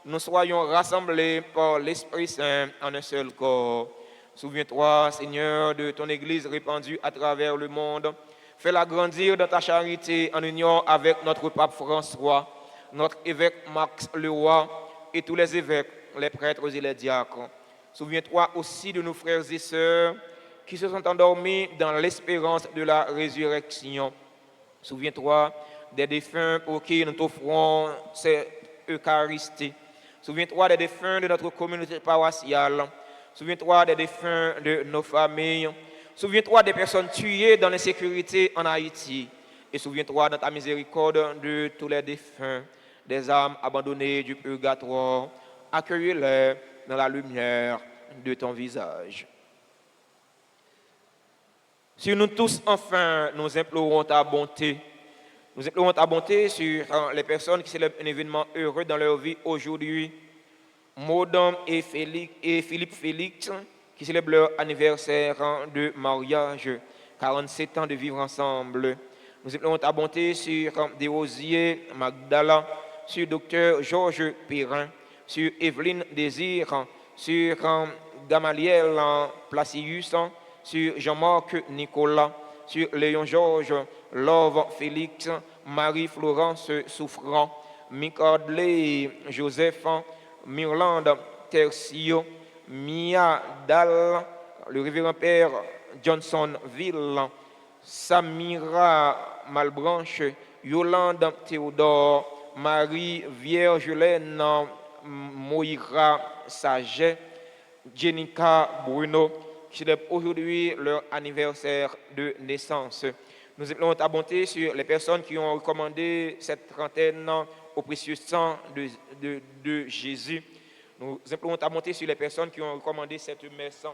nous soyons rassemblés par l'Esprit Saint en un seul corps. Souviens-toi, Seigneur, de ton Église répandue à travers le monde. Fais-la grandir dans ta charité en union avec notre pape François, notre évêque Max Leroy et tous les évêques, les prêtres et les diacres. Souviens-toi aussi de nos frères et sœurs qui se sont endormis dans l'espérance de la résurrection. Souviens-toi des défunts pour qui nous t'offrons cette Eucharistie. Souviens-toi des défunts de notre communauté paroissiale. Souviens-toi des défunts de nos familles. Souviens-toi des personnes tuées dans l'insécurité en Haïti. Et souviens-toi dans ta miséricorde de tous les défunts, des âmes abandonnées du purgatoire. Accueille-les dans la lumière de ton visage. Sur nous tous, enfin, nous implorons ta bonté. Nous implorons ta bonté sur les personnes qui célèbrent un événement heureux dans leur vie aujourd'hui. Maudon et Philippe Félix, qui célèbrent leur anniversaire de mariage, 47 ans de vivre ensemble. Nous implorons ta bonté sur Desrosiers Magdala, sur Dr Georges Perrin, sur Evelyne Désir, sur Gamaliel Placius, sur Jean-Marc Nicolas, sur Léon Georges, Love Félix, Marie-Florence Souffrant, Micardley Joseph, Mirlande Tercio, Mia Dal, le révérend père Johnson Ville, Samira Malbranche, Yolande Théodore, Marie Vierge-Laine, Moïra Saget, Jenica Bruno, qui célèbrent aujourd'hui leur anniversaire de naissance. Nous implorons ta bonté sur les personnes qui ont recommandé cette trentaine au précieux sang de Jésus. Nous implorons ta bonté sur les personnes qui ont recommandé cette messe.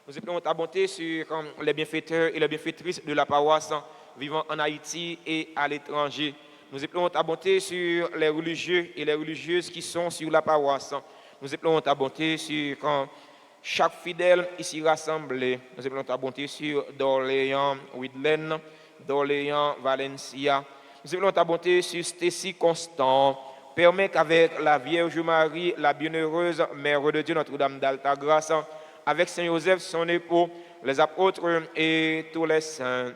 Nous implorons ta bonté sur les bienfaiteurs et les bienfaitrices de la paroisse vivant en Haïti et à l'étranger. Nous implorons ta bonté sur les religieux et les religieuses qui sont sur la paroisse. Nous implorons ta bonté sur chaque fidèle ici rassemblé. Nous implorons ta bonté sur d'Orléans Widlen, d'Orléans Valencia. Nous implorons ta bonté sur Stécie Constant. Permets qu'avec la Vierge Marie, la bienheureuse Mère de Dieu, Notre-Dame d'Alta-Grâce, avec Saint Joseph, son époux, les apôtres et tous les saints,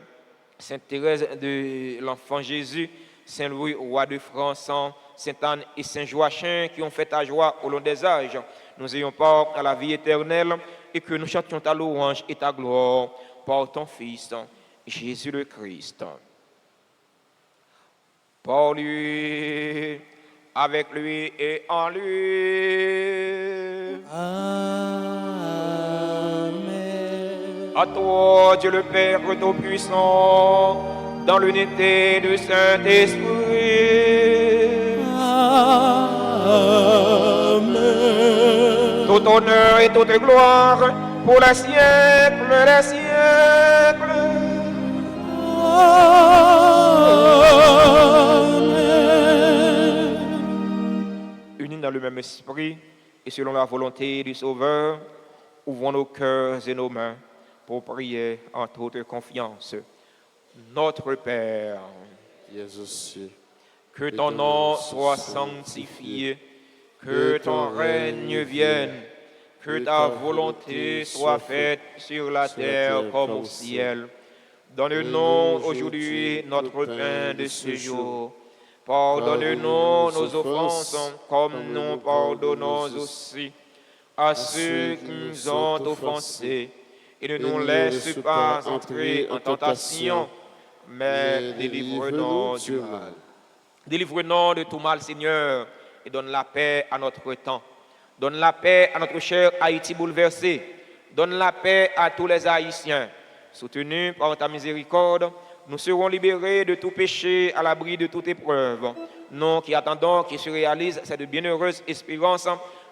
Sainte Thérèse de l'Enfant Jésus, Saint Louis, roi de France, Sainte Anne et Saint Joachim, qui ont fait ta joie au long des âges, nous ayons part à la vie éternelle et que nous chantions ta louange et ta gloire par ton Fils, Jésus le Christ. Par lui, avec lui et en lui. Amen. À toi, Dieu le Père Tout-Puissant, dans l'unité du Saint-Esprit. Amen. Tout honneur et toute gloire pour les siècles des siècles. Unis dans le même esprit et selon la volonté du Sauveur, ouvrons nos cœurs et nos mains pour prier en toute confiance. Notre Père, Jésus, que ton nom soit sanctifié, que ton règne vienne, que ta volonté soit faite sur la terre comme au ciel. Donne-nous aujourd'hui notre pain de ce jour. Pardonne-nous nos offenses comme nous pardonnons aussi à ceux qui nous ont offensés. Et ne nous laisse pas entrer en tentation, mais délivre-nous du mal. Délivre-nous de tout mal, Seigneur, et donne la paix à notre temps. Donne la paix à notre cher Haïti bouleversé. Donne la paix à tous les Haïtiens. Soutenus par ta miséricorde, nous serons libérés de tout péché, à l'abri de toute épreuve. Nous qui attendons qu'il se réalise cette bienheureuse espérance,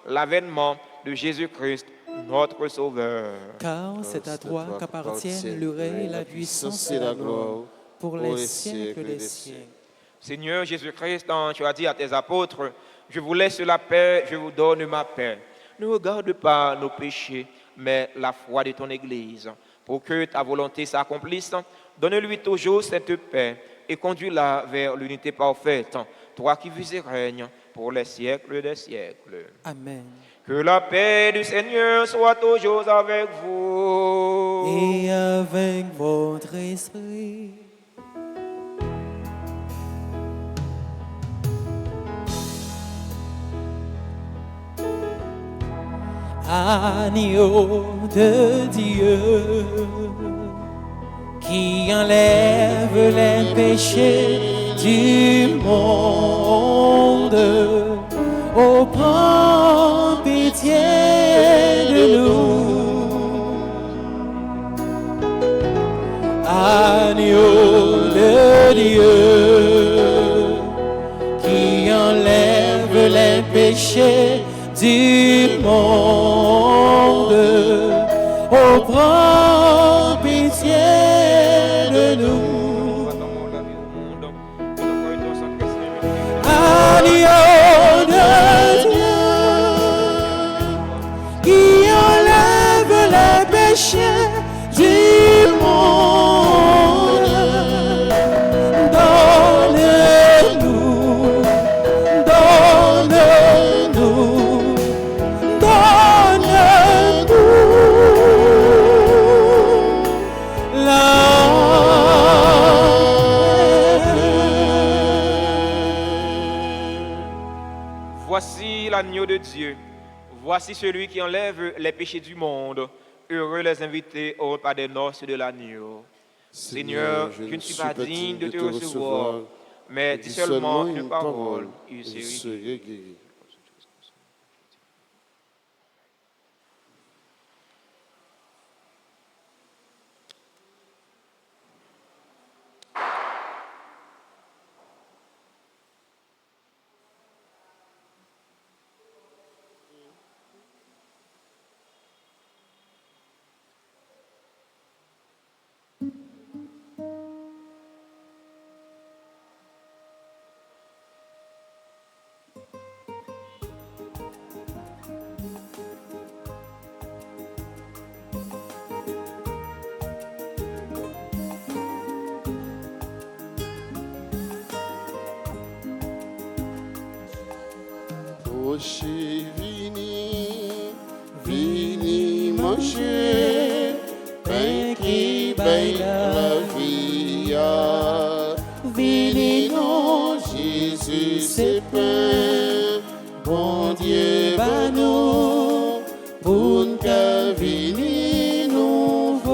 l'avènement de Jésus-Christ, notre Sauveur. Car c'est à toi qu'appartiennent le règne, la puissance et la gloire pour les siècles des siècles. Seigneur Jésus-Christ, tu as dit à tes apôtres, je vous laisse la paix, je vous donne ma paix. Ne regarde pas nos péchés, mais la foi de ton Église. Pour que ta volonté s'accomplisse, donne-lui toujours cette paix et conduis-la vers l'unité parfaite, toi qui vis et règnes pour les siècles des siècles. Amen. Que la paix du Seigneur soit toujours avec vous. Et avec votre esprit. Agneau de Dieu, qui enlève les péchés du monde. Oh, prends pitié de nous. Agneau de Dieu, qui enlève les péchés du monde. Oh, prends pitié de nous. Agneau de Dieu, qui enlève les péchés du monde. Donne-nous, donne-nous, donne-nous la Voici l'agneau de Dieu. Voici celui qui enlève les péchés du monde. Heureux les invités au repas des noces de l'agneau. Seigneur, je ne suis pas digne de te recevoir, mais dis seulement une parole, et je serai guéri. Rocher, vini, vini manger, pain qui baille la vie. Vini non, Jésus c'est pain, bon Dieu va nous, pour nous vini nouveau.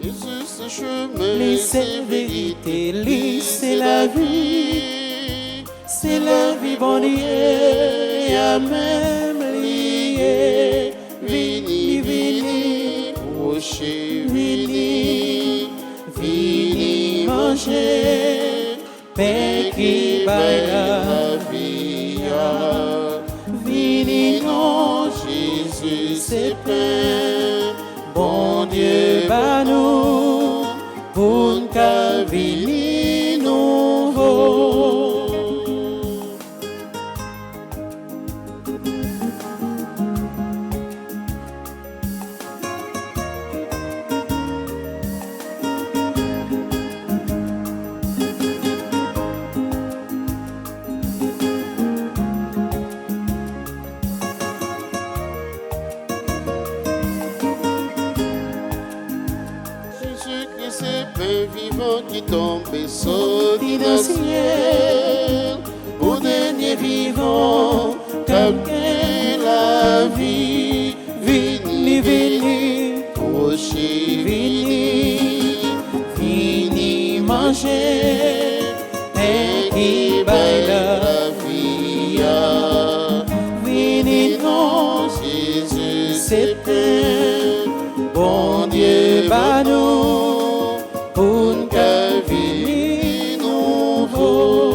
Jésus c'est chemin, c'est vérité, lui c'est la vie, c'est la vie bon Dieu, à même lié. Vini, vini, rocher, vini, vini manger, pain qui baille la vie. Vini non, Jésus c'est pain, bon Dieu va nous, pour nous vini nouveau. Jésus-Christ est pain vivant qui tombe et sortit dans le ciel, au dernier vivant, quelqu'un la vie. Vini, vini, rocher, vini, vini manger, pain qui baille la vie. Vini non, Jésus c'est pain, bon Dieu va nous, pour nous vini nouveau.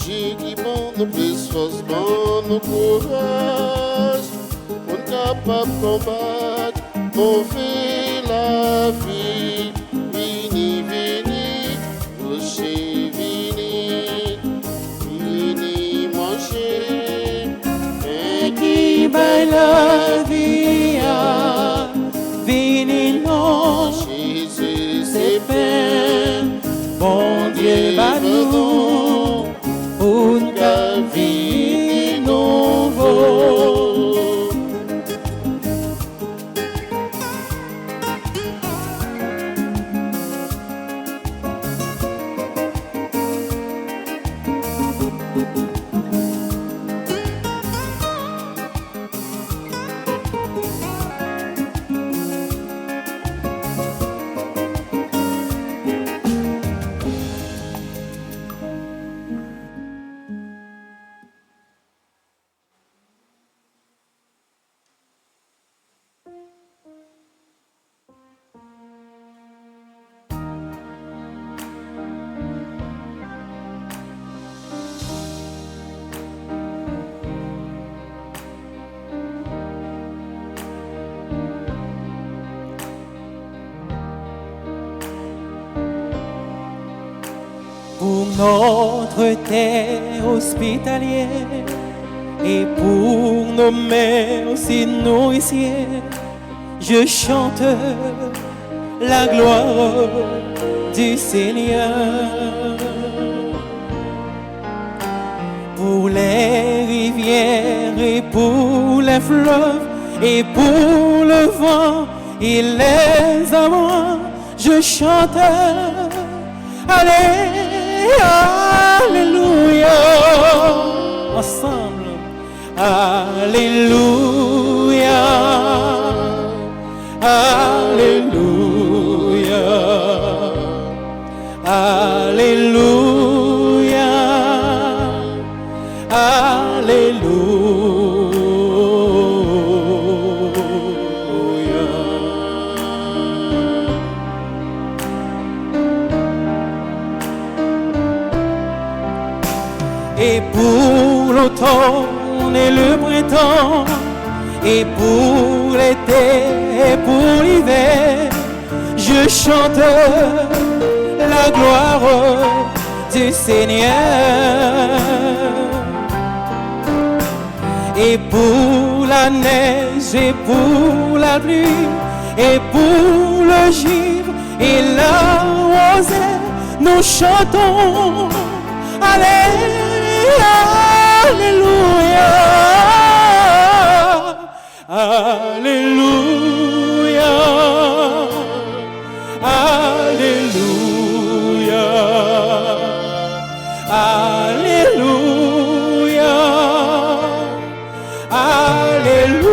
bougie qui monte plus forcément nos courage. On est capable de combattre, mauvais la vie. Vini, vini, boucher, vini, vini, manger. Et qui baille la vie, vini, non. Jésus, C'est peine, bon Dieu, bat nous, une vie nouveau. Pour notre terre hospitalière et pour nos mères aussi nourricières, je chante la gloire du Seigneur. Pour les rivières et pour les fleuves et pour le vent et les amants, je chante Alléluia. Ensemble, Alléluia, Alléluia, Alléluia, Alléluia. Et pour l'automne et le printemps, et pour l'été et pour l'hiver, je chante la gloire du Seigneur. Et pour la neige et pour la pluie, et pour le givre et la rosée, nous chantons Alléluia, Alléluia, Alléluia, Alléluia, Alléluia, Alléluia, Alléluia.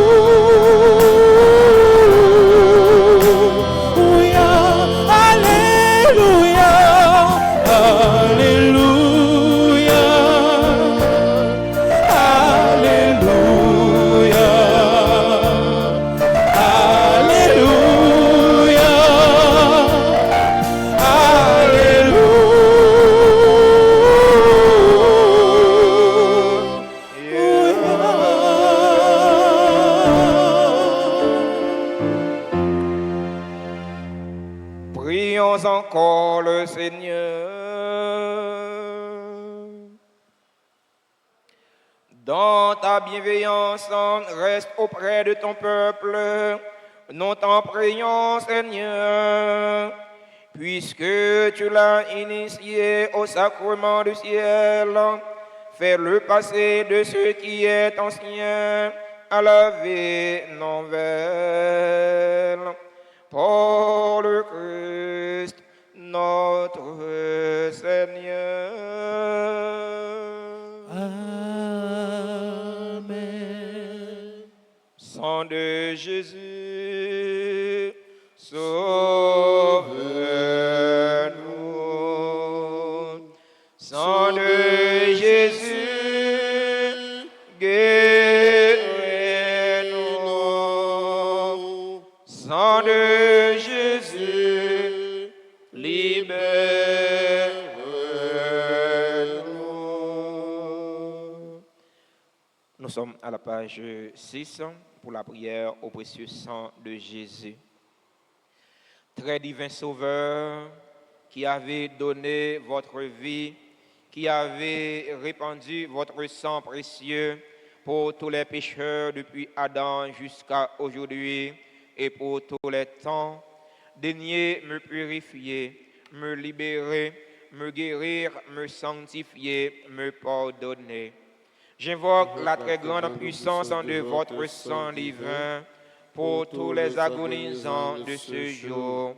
Prions encore le Seigneur. Dans ta bienveillance, reste auprès de ton peuple. Nous t'en prions, Seigneur, puisque tu l'as initié au sacrement du ciel. Fais-le passer de ce qui est ancien à la vie nouvelle. Pour le Christ, notre Seigneur. Amen. Sang de Jésus, sauve-nous. Sang de Jésus, guéris-nous. Sang de Jésus, libère-nous. Nous sommes à la page 6 pour la prière au précieux sang de Jésus. Très divin Sauveur, qui avez donné votre vie, qui avez répandu votre sang précieux pour tous les pécheurs depuis Adam jusqu'à aujourd'hui et pour tous les temps, daignez me purifier, me libérer, me guérir, me sanctifier, me pardonner. J'invoque la très grande puissance de votre sang divin pour tous les agonisants de ce jour,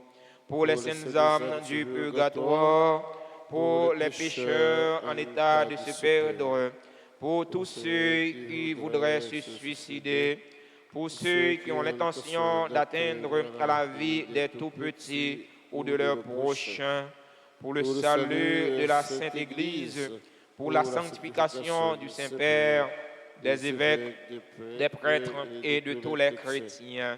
pour les saintes âmes du purgatoire, pour les pécheurs en état de se perdre, pour tous ceux qui voudraient se suicider, pour ceux qui ont l'intention d'atteindre à la vie des tout-petits ou de leurs prochains, pour le salut de la Sainte Église, pour la sanctification du Saint-Père, des évêques, des prêtres et de tous les chrétiens.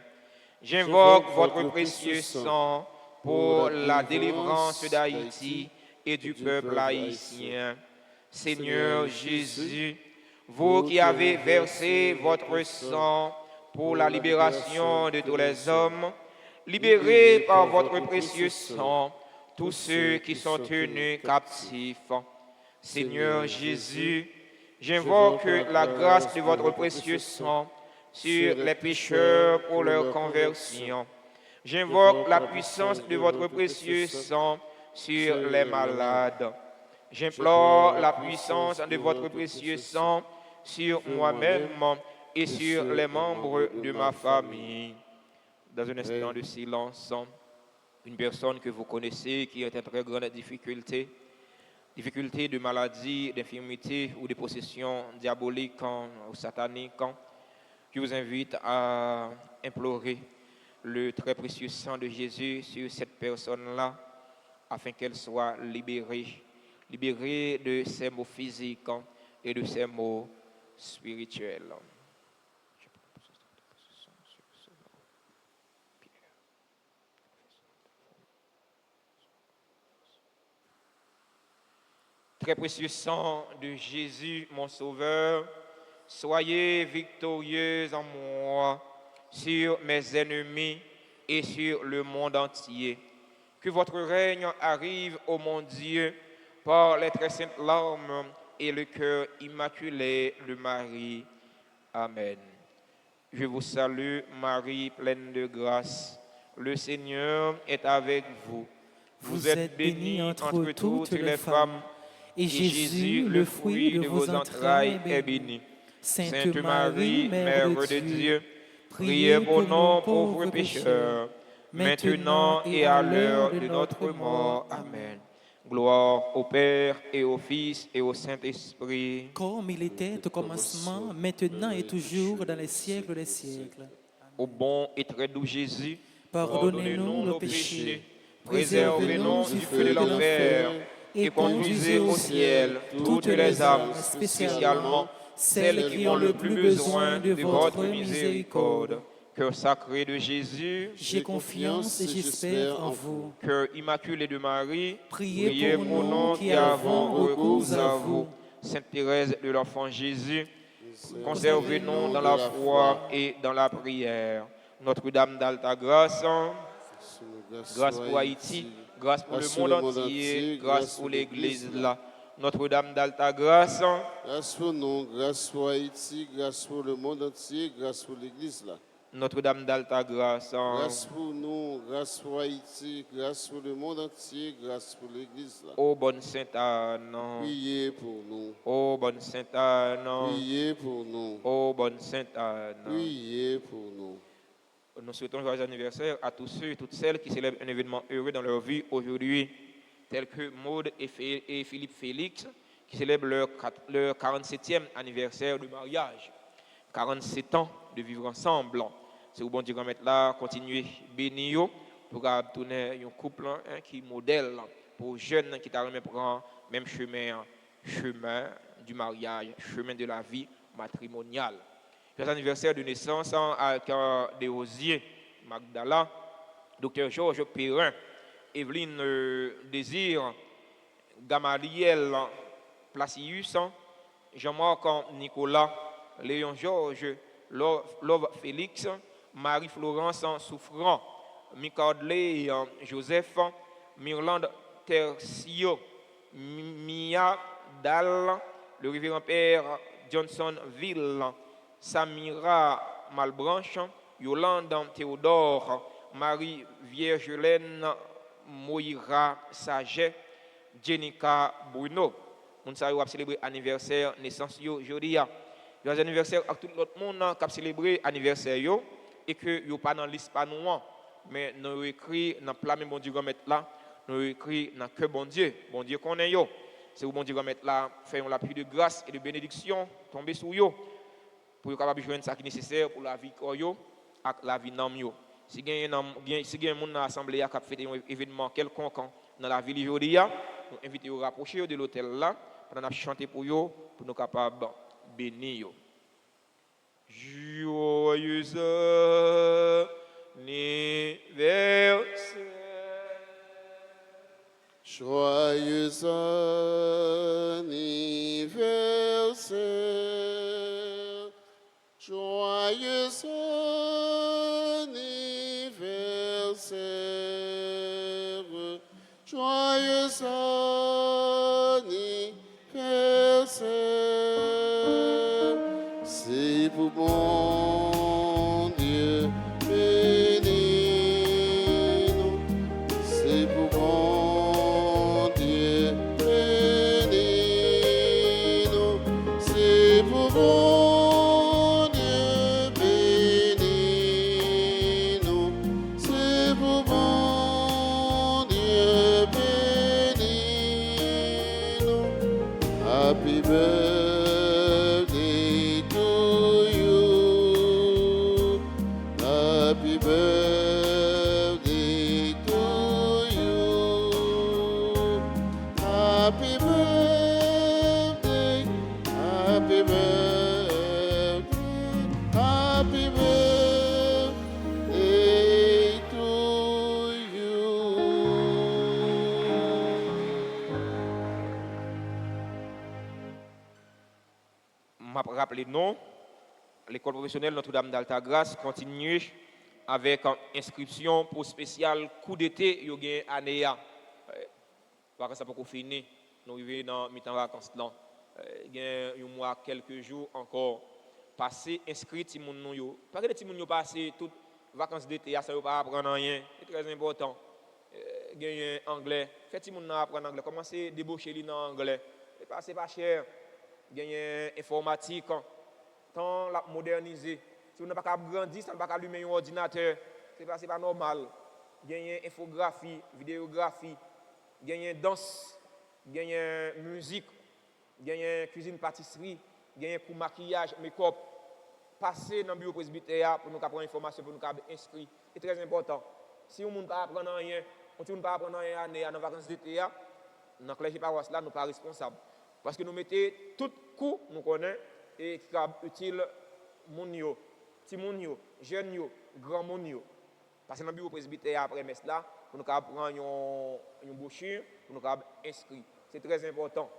J'invoque votre précieux sang pour la délivrance d'Haïti et du peuple haïtien. Seigneur Jésus, vous qui avez versé votre sang pour la libération de tous les hommes, libérez par votre précieux sang tous ceux qui sont tenus captifs. Seigneur Jésus, j'invoque la grâce de votre précieux sang sur les pécheurs pour leur conversion. J'invoque la puissance de votre précieux sang sur les malades. J'implore la puissance de votre précieux sang sur moi-même et sur les membres de ma famille. Dans un instant de silence, une personne que vous connaissez qui est en très grande difficulté de maladie, d'infirmité ou de possession diabolique ou satanique, je vous invite à implorer le très précieux sang de Jésus sur cette personne-là afin qu'elle soit libérée de ses maux physiques et de ses maux spirituels. Très précieux sang de Jésus, mon Sauveur, soyez victorieux en moi sur mes ennemis et sur le monde entier. Que votre règne arrive, ô mon Dieu, par les très saintes larmes et le cœur immaculé de Marie. Amen. Je vous salue, Marie, pleine de grâce. Le Seigneur est avec vous. Vous êtes bénie entre toutes les femmes, et Jésus, le fruit de vos entrailles, est béni. Sainte Marie, Mère de Dieu, priez pour nous pauvres pécheurs, maintenant et à l'heure de notre mort. Amen. Gloire au Père et au Fils et au Saint-Esprit. Comme il était au commencement, maintenant et toujours, dans les siècles des siècles. Au bon et très doux Jésus, Pardonnez-nous nos péchés, préservez-nous du feu de l'enfer, et conduisez au ciel toutes les âmes, spécialement celles qui ont le plus besoin de votre miséricorde. Cœur sacré de Jésus, j'ai confiance et j'espère en vous. Cœur immaculé de Marie, priez pour nous qui avons recours à vous. Sainte Thérèse de l'Enfant Jésus, conservez-nous dans la foi et dans la prière. Notre-Dame d'Alta Grâce, grâce pour Haïti, grâce pour le monde entier, grâce pour l'Église là. Notre-Dame d'Alta Grâce, grâce pour nous, grâce pour Haïti, grâce pour le monde entier, grâce pour l'Église là. Notre-Dame d'Alta Grâce, grâce pour nous, grâce pour Haïti, grâce pour le monde entier, grâce pour l'Église là. Ô bonne Sainte Anne, priez pour nous. Ô bonne Sainte Anne, priez pour nous. Ô bonne Sainte Anne, priez pour nous. Nous souhaitons joyeux anniversaire à tous ceux et toutes celles qui célèbrent un événement heureux dans leur vie aujourd'hui, tels que Maude et Philippe Félix, qui célèbrent leur 47e anniversaire de mariage. 47 ans de vivre ensemble. C'est où bon Dieu mettre là, continuer bénir pour tourner un couple qui modèle pour jeunes qui t'arrivent prendre même chemin du mariage, chemin de la vie matrimoniale. C'est l'anniversaire de naissance avec Desrosiers, Magdala, Dr Georges Perrin, Evelyne Désir, Gamaliel Placius, Jean-Marc Nicolas, Léon Georges, Love Félix, Marie-Florence Souffrant, Micardley Joseph, Mirland Tercio, Mia Dal, le révérend père Johnson Ville, Samira Malbranche, Yolande Théodore, Marie Viergelène Moira Saget, Jenica Bruno. Nous savons célébrer l'anniversaire naissance aujourd'hui. Joyeux anniversaire à tout l'autre monde qui a célébré l'anniversaire et que yo pas dans liste pas nous mais nous écrit dans plat même bon Dieu remettre là, nous écrit dans cœur bon Dieu connaît yo. C'est où bon Dieu remettre là, faire la pluie de grâce et de bénédiction tomber sur yo pour capable joindre ça qui est nécessaire pour la vie yo et la vie nam yo. Si gagne monde dans l'assemblée qui a fait un événement quelconque dans la ville aujourd'hui, nous invitons à rapprocher de l'hôtel là pour nous chanter pour eux pour nous capables bénir. Joyeux anniversaire. Joyeux anniversaire. Joyeux anniversaire. Joyeux anniversaire. C'est pour mon Dieu béni nous. C'est pour mon Dieu béni nous. C'est pour mon Dieu béni nous. C'est pour mon Dieu béni nous. Happy birthday to you. Happy birthday to you. Happy birthday. Happy birthday. Happy birthday to you. m'a rappelé non, l'école professionnelle Notre-Dame d'Altagrace continue avec inscription pour spécial coup d'été yo gain année a. Parce que ça pas fini, nous arrivons dans mi-temps vacances là. Gain un mois quelques jours encore passé inscrit ti moun nou yo. Parce que ti moun yo passé toutes vacances d'été ça yo pas apprendre rien, c'est très important. Gain anglais, fait ti moun apprendre anglais, commencer débaucher li dans anglais. C'est pas cher. Gain informatique, tant la moderniser. Si on n'a pas grandir, ça n'a pas allumer un ordinateur, c'est pas normal. Gain infographie, vidéographie, gain danse, gain musique, gain cuisine pâtisserie, gain pour maquillage, make-up. Passer dans le bureau presbytère pour nous prendre information, pour nous inscrire. C'est très important. Si on ne peut pas apprendre rien, on ne peut pas apprendre rien dans les vacances d'été, dans le clergé paroisse là, nous ne sommes pas responsables. Parce que nous mettons tout coup, nous connaissons, et qui est utile, moun yo, petit moun yo, jeune yo, grand moun yo. Parce que dans le bureau presbytère après messe là, pour nous prendre une brochure, pour nous inscrire. C'est très important.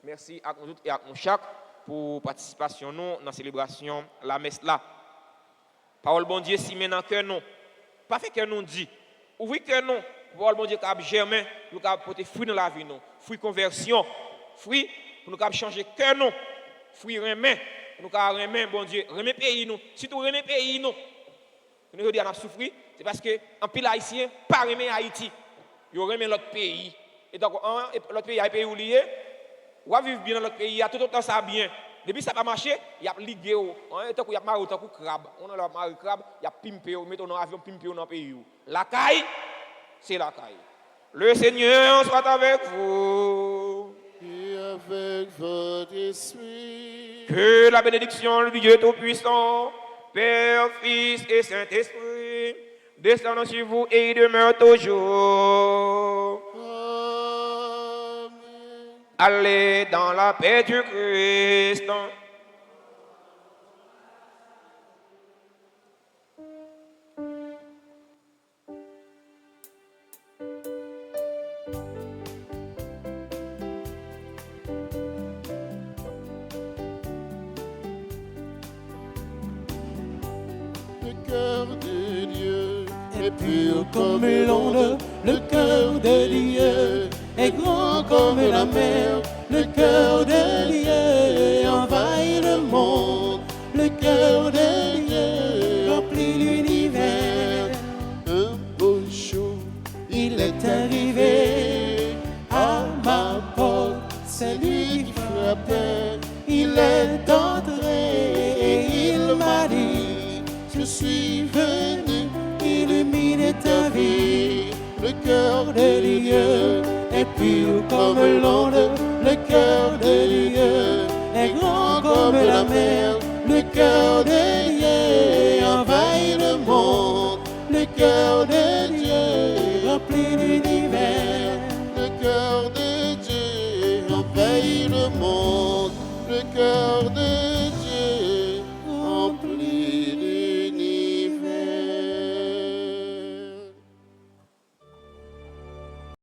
Merci à nous tous et à nous chaque pour participation nous dans la célébration la messe là. Parole bon Dieu si maintenant que nous, pas fait que nous dit, ouvrez que nous, parole bon Dieu qui germain, nous qui porter fruit dans la vie nous, fruit conversion. Fruit pour nous changer cœur nous, fruit remet, pour nous remet bon Dieu, remet pays nous, surtout remet pays nous. Nous dit on a souffert, c'est parce que en pile haïtien pas remet Haïti, ils remet l'autre pays. Et donc l'autre pays a pays où lié, ou à vivre bien dans l'autre pays, tout autant ça bien. Depuis ça pas marché, il y a ligué tant qu'il y a marre tant que crabe, on a la marre crabe, il y a pimpé, mettons dans avion pimpé dans pays où. La caille, c'est la caille. Le Seigneur soit avec vous. Et avec votre esprit. Que la bénédiction du Dieu Tout-Puissant, Père, Fils et Saint-Esprit, descende sur vous et demeure toujours. Amen. Allez dans la paix du Christ. est pur comme l'onde, le cœur de Dieu est grand comme la mer, le cœur de Dieu envahit le monde, le cœur de Dieu remplit l'univers. Un beau jour, Il est arrivé à ma porte, c'est lui qui frappait, il est entré et il m'a dit, je suis venu illuminer ta vie. Le cœur de Dieu est pur comme l'onde, le cœur de Dieu est grand comme la mer, le cœur de Dieu envahit le monde, le cœur de Dieu remplit l'univers. le cœur de Dieu envahit le monde, le cœur de